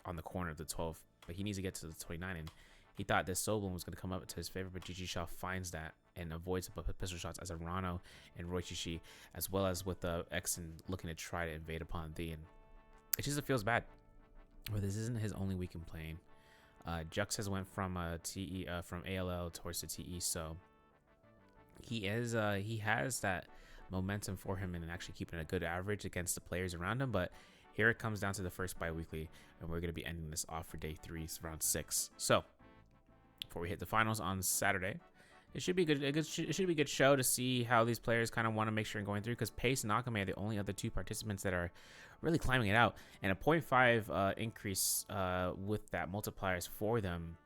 on the corner of the 12. But he needs to get to the 29, and he thought this Soblin was gonna come up to his favor, but GG Shaw finds that and avoids the pistol shots as Arano and Roishishi, as well as with the Exen looking to try to invade upon thee. And it just feels bad. But this isn't his only week in playing. Jux has went from from ALL towards the TE, so he has that momentum for him and actually keeping a good average against the players around him. But here it comes down to the first bi-weekly, and we're going to be ending this off for day 3, round 6. So before we hit the finals on Saturday, it should be good. It should be a good show to see how these players kind of want to make sure and going through, because Pace and Akame are the only other 2 participants that are really climbing it out, and a 0.5 increase with that multipliers for them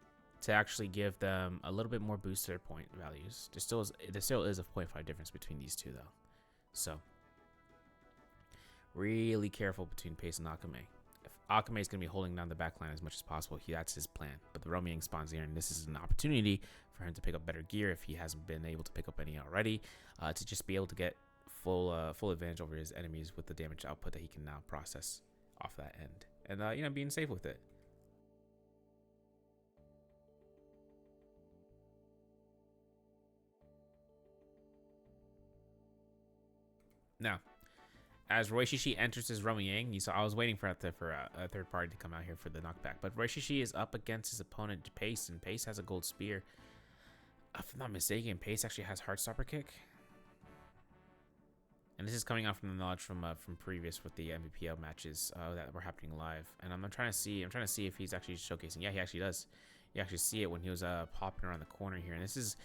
to actually give them a little bit more boost to their point values. There still is a 0.5 difference between these 2 though, so really careful between Pace and Akame. If Akame is going to be holding down the backline as much as possible, that's his plan. But the Roaming spawns here, and this is an opportunity for him to pick up better gear if he hasn't been able to pick up any already, to just be able to get full advantage over his enemies with the damage output that he can now process off that end, and you know, being safe with it. Now, as Roishishi enters his Roaming, you saw I was waiting for a third party to come out here for the knockback, but Roishishi is up against his opponent Pace, and Pace has a gold spear. If I'm not mistaken, Pace actually has Heartstopper kick. And this is coming out from the knowledge from previous with the NBPL matches that were happening live. And I'm trying to see if he's actually showcasing. Yeah, he actually does. You actually see it when he was popping around the corner here. And this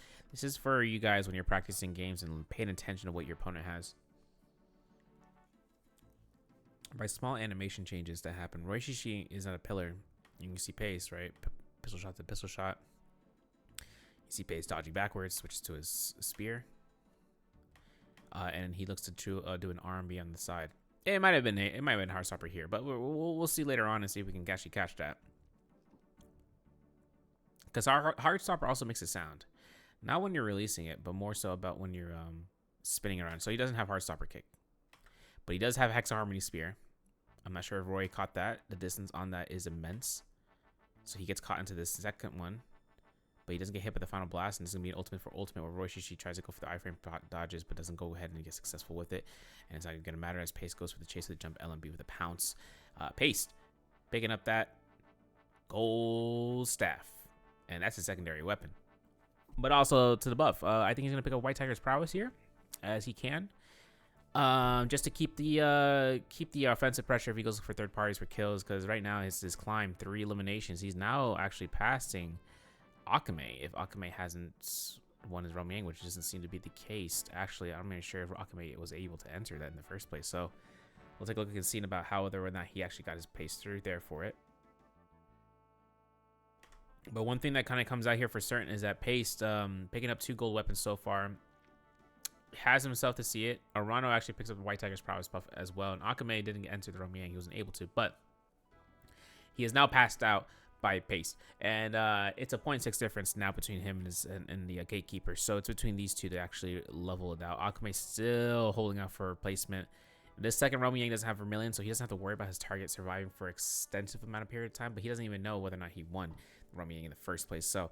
is for you guys when you're practicing games and paying attention to what your opponent has. By small animation changes that happen, Roishishi is at a pillar. You can see Pace, right? Pistol shot to pistol shot. You see Pace dodging backwards, switches to his spear. And he looks to do an R&B on the side. It might have been Heartstopper here, but we'll see later on and see if we can actually catch that. Because our Heartstopper also makes a sound, not when you're releasing it, but more so about when you're spinning around. So he doesn't have Heartstopper kick, but he does have Hexa Harmony Spear. I'm not sure if Roy caught that. The distance on that is immense, so he gets caught into this second one. But he doesn't get hit by the final blast, and this is going to be an ultimate for ultimate where Roishishi tries to go for the iframe dodges, but doesn't go ahead and get successful with it. And it's not going to matter as Pace goes for the chase of the jump LMB with a pounce. Pace picking up that gold staff, and that's a secondary weapon. but also to the buff. I think he's gonna pick up White Tiger's prowess here, as he can, just to keep the offensive pressure if he goes for third parties for kills. Because right now his climb 3 eliminations. He's now actually passing Akame if Akame hasn't won his Romiang, which doesn't seem to be the case. Actually, I'm not even sure if Akame was able to enter that in the first place. So we'll take a look and see about how whether or not he actually got his pace through there for it. But one thing that kind of comes out here for certain is that Paste, picking up 2 gold weapons so far, has himself to see it. Arano actually picks up the White Tiger's prowess buff as well. And Akame didn't enter the Romiang. He wasn't able to. But he is now passed out by Paste. And it's a 0.6 difference now between him and the Gatekeeper. So it's between these two to actually level it out. Akame still holding out for replacement. This second Romiang doesn't have Vermilion, so he doesn't have to worry about his target surviving for an extensive amount of period of time. But he doesn't even know whether or not he won Romiang in the first place. So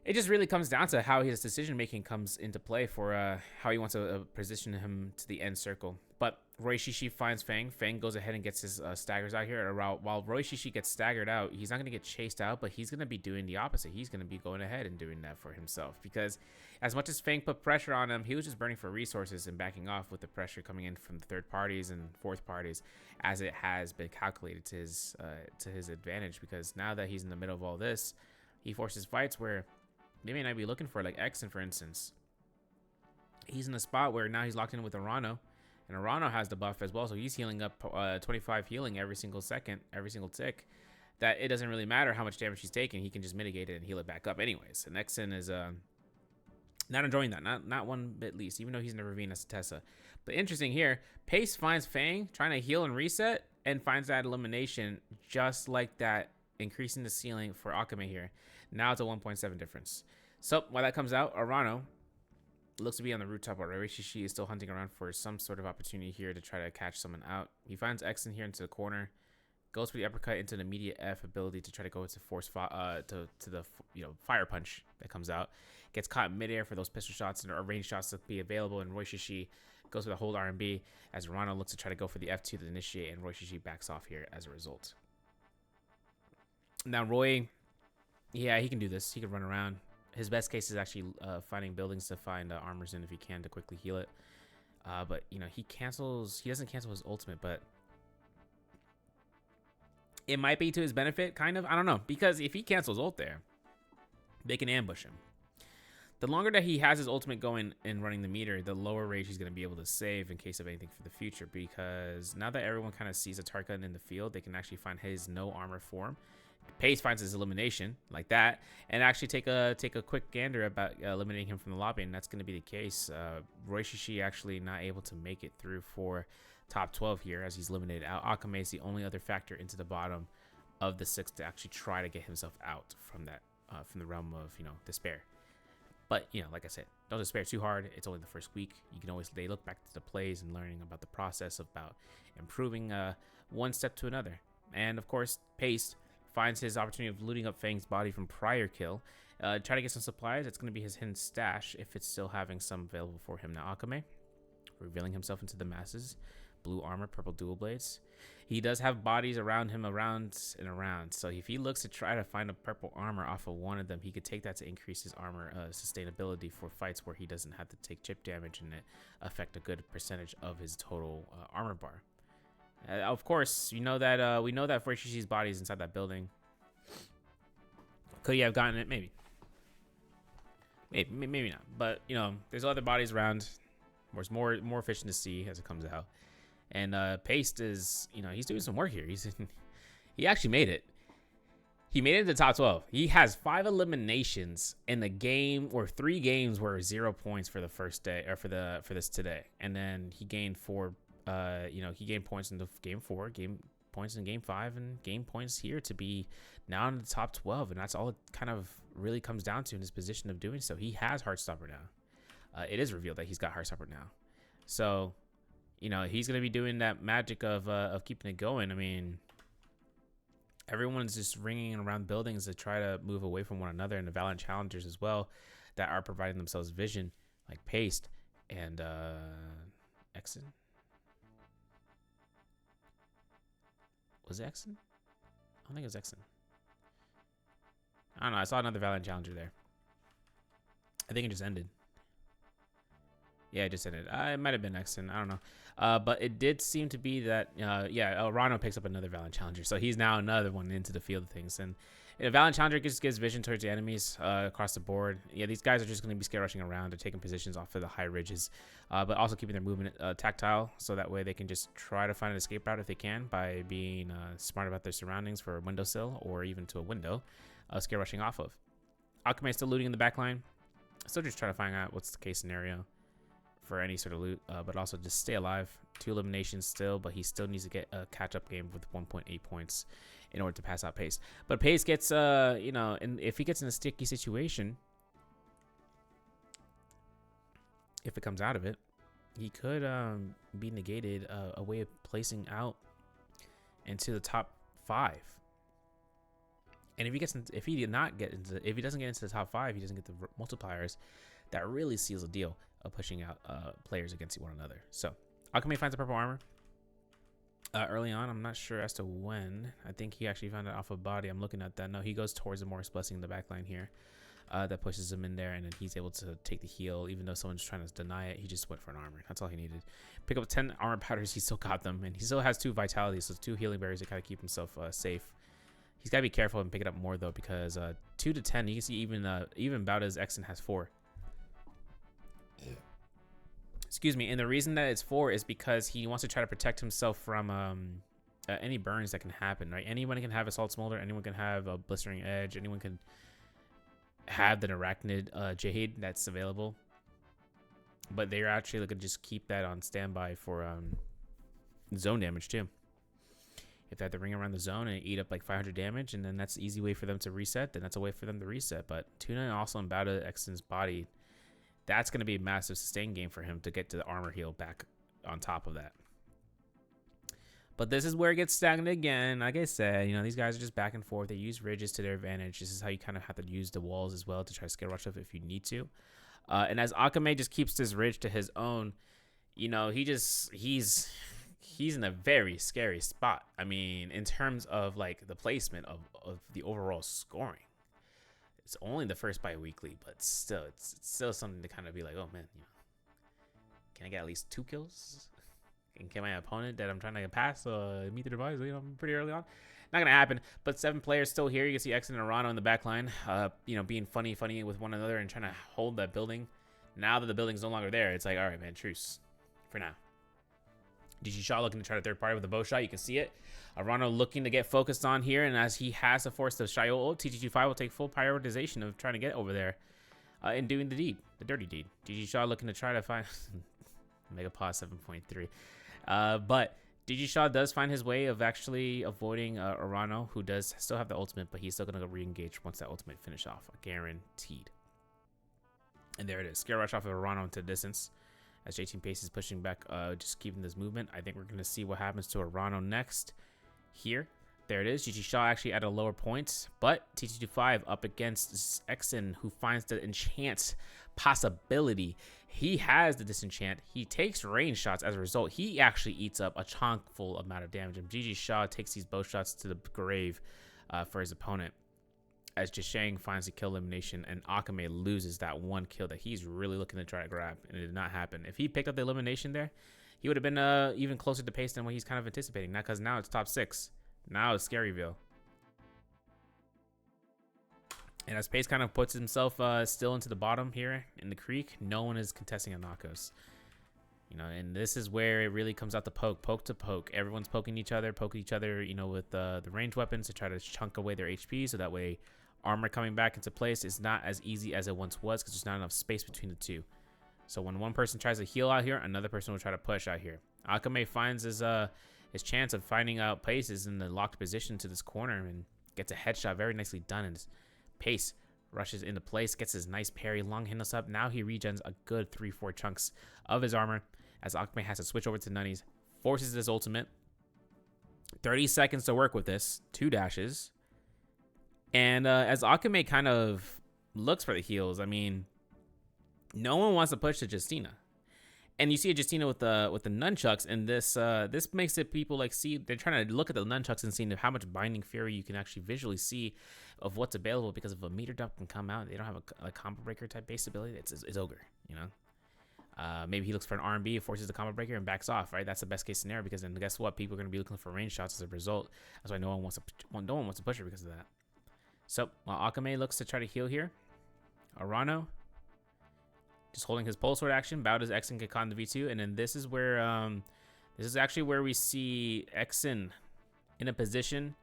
it just really comes down to how his decision making comes into play for how he wants to position him to the end circle. But Roy Shishi finds Fang. Fang goes ahead and gets his staggers out here. While Roy Shishi gets staggered out, he's not going to get chased out, but he's going to be doing the opposite. He's going to be going ahead and doing that for himself, because as much as Fang put pressure on him, he was just burning for resources and backing off with the pressure coming in from the third parties and fourth parties, as it has been calculated to his advantage. Because now that he's in the middle of all this, he forces fights where they may not be looking for, like Exen, for instance. He's in a spot where now he's locked in with Arano, and Arano has the buff as well, so he's healing up 25 healing every single second, every single tick. That it doesn't really matter how much damage he's taking, he can just mitigate it and heal it back up anyways. And Exen is not enjoying that, not one bit least, even though he's in the ravine as Tessa. But interesting here, Pace finds Fang trying to heal and reset, and finds that elimination just like that, increasing the ceiling for Akame here. Now it's a 1.7 difference. So while that comes out, Arano looks to be on the rooftop already. Shishi is still hunting around for some sort of opportunity here to try to catch someone out. He finds Exen here into the corner, goes for the uppercut into an immediate F ability to try to go into force to the fire punch that comes out. Gets caught in midair for those pistol shots or range shots to be available, and Roy Shishi goes for the hold R&B as Arano looks to try to go for the F2 to initiate, and Roy Shishi backs off here as a result. Now Roy, yeah, he can do this. He can run around. His best case is actually finding buildings to find armors in if he can to quickly heal it. But he doesn't cancel his ultimate, but it might be to his benefit, kind of. I don't know, because if he cancels ult there, they can ambush him. The longer that he has his ultimate going and running the meter, the lower rage he's going to be able to save in case of anything for the future, because now that everyone kind of sees a Tarkun in the field, they can actually find his no armor form. Pace finds his elimination like that, and actually take a quick gander about eliminating him from the lobby, and that's going to be the case. Roy Shishi actually not able to make it through for top 12 here as he's eliminated out. Akame is the only other factor into the bottom of the 6 to actually try to get himself out from that from the realm of despair. But like I said, don't despair too hard. It's only the first week. You can always look back to the plays and learning about the process about improving one step to another. And of course, Pace finds his opportunity of looting up Fang's body from prior kill. Try to get some supplies. It's going to be his hidden stash if it's still having some available for him. Now Akame, revealing himself into the masses. Blue armor, purple dual blades. He does have bodies around him, around and around. So if he looks to try to find a purple armor off of one of them, he could take that to increase his armor sustainability for fights where he doesn't have to take chip damage and it affect a good percentage of his total armor bar. Of course, we know that Fushishi's body is inside that building. Could he have gotten it? Maybe not. But there's other bodies around. There's more fish to see as it comes out. And Paste is, he's doing some work here. He actually made it. He made it to the top 12. He has 5 eliminations in the game, or 3 games were 0 points for the first day, or for this today. And then he gained 4. He gained points in the game 4, game points in game 5, and game points here to be now in the top 12. And that's all it kind of really comes down to in his position of doing so. He has Heartstopper now. It is revealed that he's got Heartstopper now. So, he's going to be doing that magic of keeping it going. I mean, everyone's just ringing around buildings to try to move away from one another, and the Valiant challengers as well that are providing themselves vision, like Paste and Exen. Was it Exen? I don't think it was Exen. I don't know. I saw another Valiant challenger there. I think it just ended. Yeah, it just ended. It might have been Exton. I don't know. But it did seem to be that, Rano picks up another Valiant Challenger. So he's now another one into the field of things. And Valiant Challenger just gives vision towards the enemies across the board. Yeah, these guys are just going to be scare rushing around. They're taking positions off of the high ridges, but also keeping their movement tactile. So that way they can just try to find an escape route if they can by being smart about their surroundings for a windowsill or even to a window, scare rushing off of. Akame is still looting in the back line. Still just trying to find out what's the case scenario for any sort of loot, but also just stay alive. 2 eliminations still, but he still needs to get a catch-up game with 1.8 points in order to pass out Pace. But Pace gets, and if he gets in a sticky situation, if it comes out of it, he could be negated a way of placing out into the top 5. And if he doesn't get into the top 5, he doesn't get the multipliers. That really seals the deal of pushing out players against one another. So Akame finds the purple armor early on. I'm not sure as to when. I think he actually found it off of body. I'm looking at that. No, he goes towards the Morris Blessing in the back line here. That pushes him in there, and then he's able to take the heal. Even though someone's trying to deny it, he just went for an armor. That's all he needed. Pick up 10 armor powders. He still got them, and he still has 2 vitality, so 2 healing berries to kind of keep himself safe. He's got to be careful and pick it up more, though, because 2 to 10, you can see even Bauda's Exton has 4. Excuse me. And the reason that it's 4 is because he wants to try to protect himself from any burns that can happen, right? Anyone can have Assault Smolder. Anyone can have a Blistering Edge. Anyone can have the Arachnid Jade that's available. But they're actually looking to just keep that on standby for zone damage, too. If they have to ring around the zone and eat up like 500 damage, and then that's the easy way for them to reset, then that's a way for them to reset. But Tuna also in Bauda Exton's body, that's going to be a massive sustain game for him to get to the armor heal back on top of that. But this is where it gets stagnant again. Like I said, these guys are just back and forth. They use ridges to their advantage. This is how you kind of have to use the walls as well to try to scare rush up if you need to. And as Akame just keeps this ridge to his own, he's in a very scary spot. I mean, in terms of like the placement of the overall scoring. It's only the first bi-weekly, but still, it's still something to kind of be like, oh man, can I get at least 2 kills? And can my opponent that I'm trying to pass meet the device? Pretty early on. Not gonna happen. But 7 players still here. You can see Exton and Arano in the back line, being funny with one another and trying to hold that building. Now that the building's no longer there, it's like, all right, man, truce for now. DG Shaw looking to try to third party with a bow shot. You can see it. Arano looking to get focused on here, and as he has to force the Shio ult, TG25 will take full prioritization of trying to get over there and doing the deed, the dirty deed. DG Shaw looking to try to find Mega Pause 7.3. But DG Shaw does find his way of actually avoiding Arano, who does still have the ultimate, but he's still going to re-engage once that ultimate finish off. Guaranteed. And there it is. Scare rush off of Arano into distance. As J-Team Pace is pushing back, just keeping this movement. I think we're going to see what happens to Arano next. Here. There it is. GG Shaw actually at a lower point. But TT25 up against Exton, who finds the enchant possibility. He has the disenchant. He takes range shots as a result. He actually eats up a chonkful amount of damage. And GG Shaw takes these bow shots to the grave for his opponent. As Jishang finds the kill elimination, and Akame loses that 1 kill that he's really looking to try to grab, and it did not happen. If he picked up the elimination there, he would have been even closer to pace than what he's kind of anticipating. Now, because now it's top 6. Now it's Scaryville. And as Pace kind of puts himself still into the bottom here in the creek, no one is contesting a Knockos. And this is where it really comes out to poke to poke. Everyone's poking each other, with the ranged weapons to try to chunk away their HP, so that way armor coming back into place is not as easy as it once was because there's not enough space between the two. So when one person tries to heal out here, another person will try to push out here. Akame finds his chance of finding out Pace is in the locked position to this corner and gets a headshot very nicely done. And Pace rushes into place, gets his nice parry, long handles up. Now he regens a good 3-4 chunks of his armor as Akame has to switch over to Nunnies, forces his ultimate. 30 seconds to work with this, 2 dashes. And as Akame kind of looks for the heals, I mean, no one wants to push to Justina. And you see a Justina with the nunchucks, and this makes it people like see they're trying to look at the nunchucks and seeing how much binding fury you can actually visually see of what's available, because if a meter dump can come out, they don't have a combo breaker type base ability. It's ogre, you know. Maybe he looks for an R&B, forces the combo breaker, and backs off. Right, that's the best case scenario, because then guess what? People are going to be looking for range shots as a result. That's why no one wants to push her because of that. So while Akame looks to try to heal here, Arano just holding his pole sword action, bowed his Exen Gekon to V2, and then this is actually where we see Exen in a position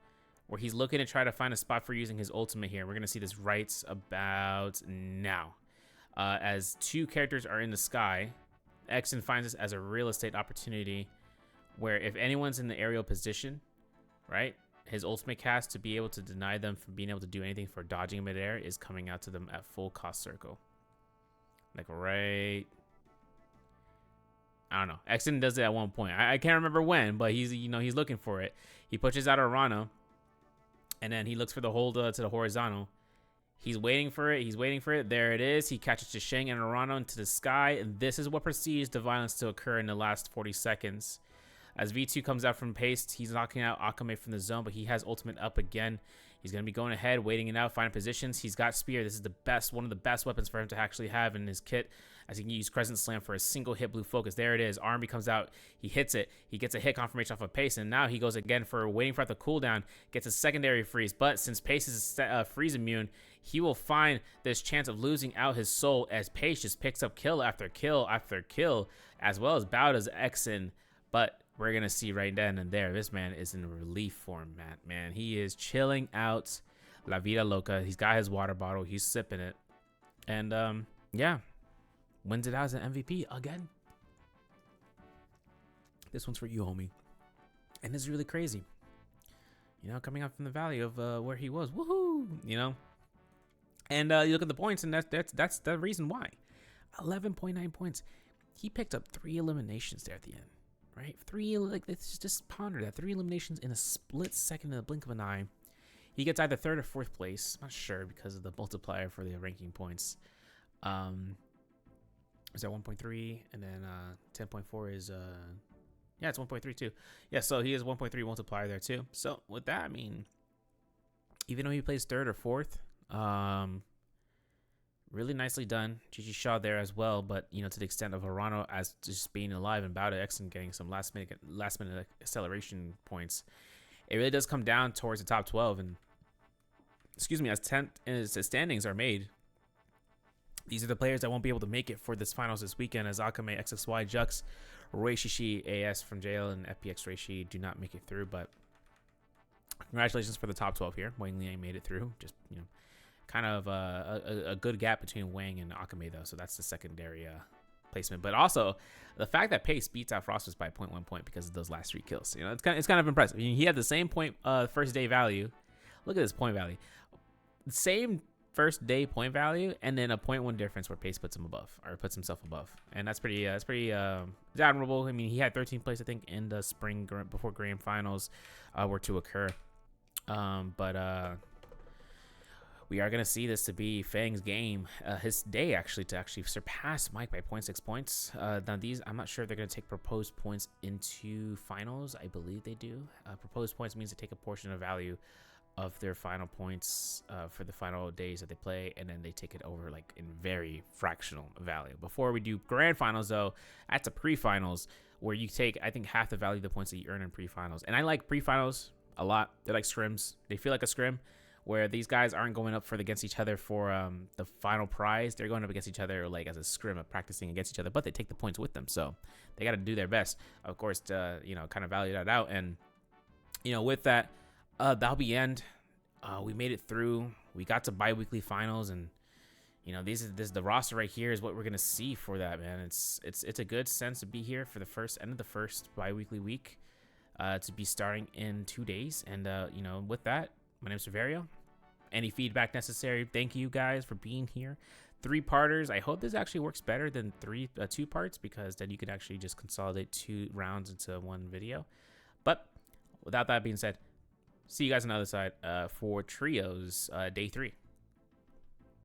where he's looking to try to find a spot for using his ultimate here. We're gonna see this right about now. As two characters are in the sky, Exen finds this as a real estate opportunity where if anyone's in the aerial position, right, his ultimate cast to be able to deny them from being able to do anything for dodging midair is coming out to them at full cost circle. Like right, I don't know. Exen does it at one point. I can't remember when, but he's looking for it. He pushes out Arano, and then he looks for the hold to the horizontal. He's waiting for it. He's waiting for it. There it is. He catches Chisheng and Arano into the sky, and this is what precedes the violence to occur in the last 40 seconds. As V2 comes out from paste, he's knocking out Akame from the zone, but he has ultimate up again. He's going to be going ahead, waiting it out, finding positions. He's got Spear. This is one of the best weapons for him to actually have in his kit, as he can use Crescent Slam for a single hit blue focus. There it is. Army comes out. He hits it. He gets a hit confirmation off of Pace, and now he goes again for waiting for the cooldown. Gets a secondary freeze, but since Pace is freeze immune, he will find this chance of losing out his soul as Pace just picks up kill after kill after kill, as well as Bowda's Exen. But we're going to see right then and there, this man is in relief form, man. He is chilling out La Vida Loca. He's got his water bottle. He's sipping it. And, yeah, wins it out as an MVP again. This one's for you, homie. And this is really crazy. You know, coming up from the valley of where he was. Woohoo! You know? And you look at the points, and that's the reason why. 11.9 points. He picked up 3 eliminations there at the end. Right, let's just ponder that. 3 eliminations in a split second, in the blink of an eye. He gets either 3rd or 4th place. I'm not sure because of the multiplier for the ranking points. Is that 1.3, and then 10.4 is yeah, it's 1.3 too. Yeah, so he has 1.3 multiplier there too. So with that, I mean, even though he plays 3rd or 4th, really nicely done. Gigi Shaw there as well, but you know, to the extent of Arano as just being alive and Bowda Exen getting some last minute acceleration points, it really does come down towards the top 12. And excuse me, as standings are made, these are the players that won't be able to make it for this finals this weekend, as Akame, XXY, Jux, Reishishi, AS from JL, and FPX Reishi do not make it through. But congratulations for the top 12 here. Wang Liang made it through. Just, you know, kind of a good gap between Wang and Akame, though, so that's the secondary placement. But also the fact that Pace beats out Frostus by 0.1 point because of those last 3 kills, you know, it's kind of impressive. I mean, he had the same point first day value. Look at this point value, same first day point value, and then a 0.1 difference where Pace puts him above, or puts himself above, and that's pretty admirable. I mean, he had 13th place, I think, in the spring before grand finals were to occur, but we are going to see this to be Fang's game, his day actually, to actually surpass Mike by 0.6 points. Now these, I'm not sure if they're going to take proposed points into finals. I believe they do. Proposed points means they take a portion of value of their final points for the final days that they play, and then they take it over like in very fractional value. Before we do grand finals, though, that's a pre-finals where you take, I think, half the value of the points that you earn in pre-finals. And I like pre-finals a lot. They're like scrims. They feel like a scrim, where these guys aren't going up against each other for the final prize. They're going up against each other like as a scrim of practicing against each other, but they take the points with them. So they got to do their best, of course, to, you know, kind of value that out. And, you know, with that, that'll be end. We made it through. We got to bi-weekly finals, and, you know, this the roster right here is what we're going to see for that, man. It's a good sense to be here for the end of the first bi-weekly week, to be starting in 2 days. And, you know, with that, my name is Severio. Any feedback necessary? Thank you guys for being here. 3-parters. I hope this actually works better than 2 parts, because then you can actually just consolidate 2 rounds into 1 video. But without that being said, see you guys on the other side for trios day 3.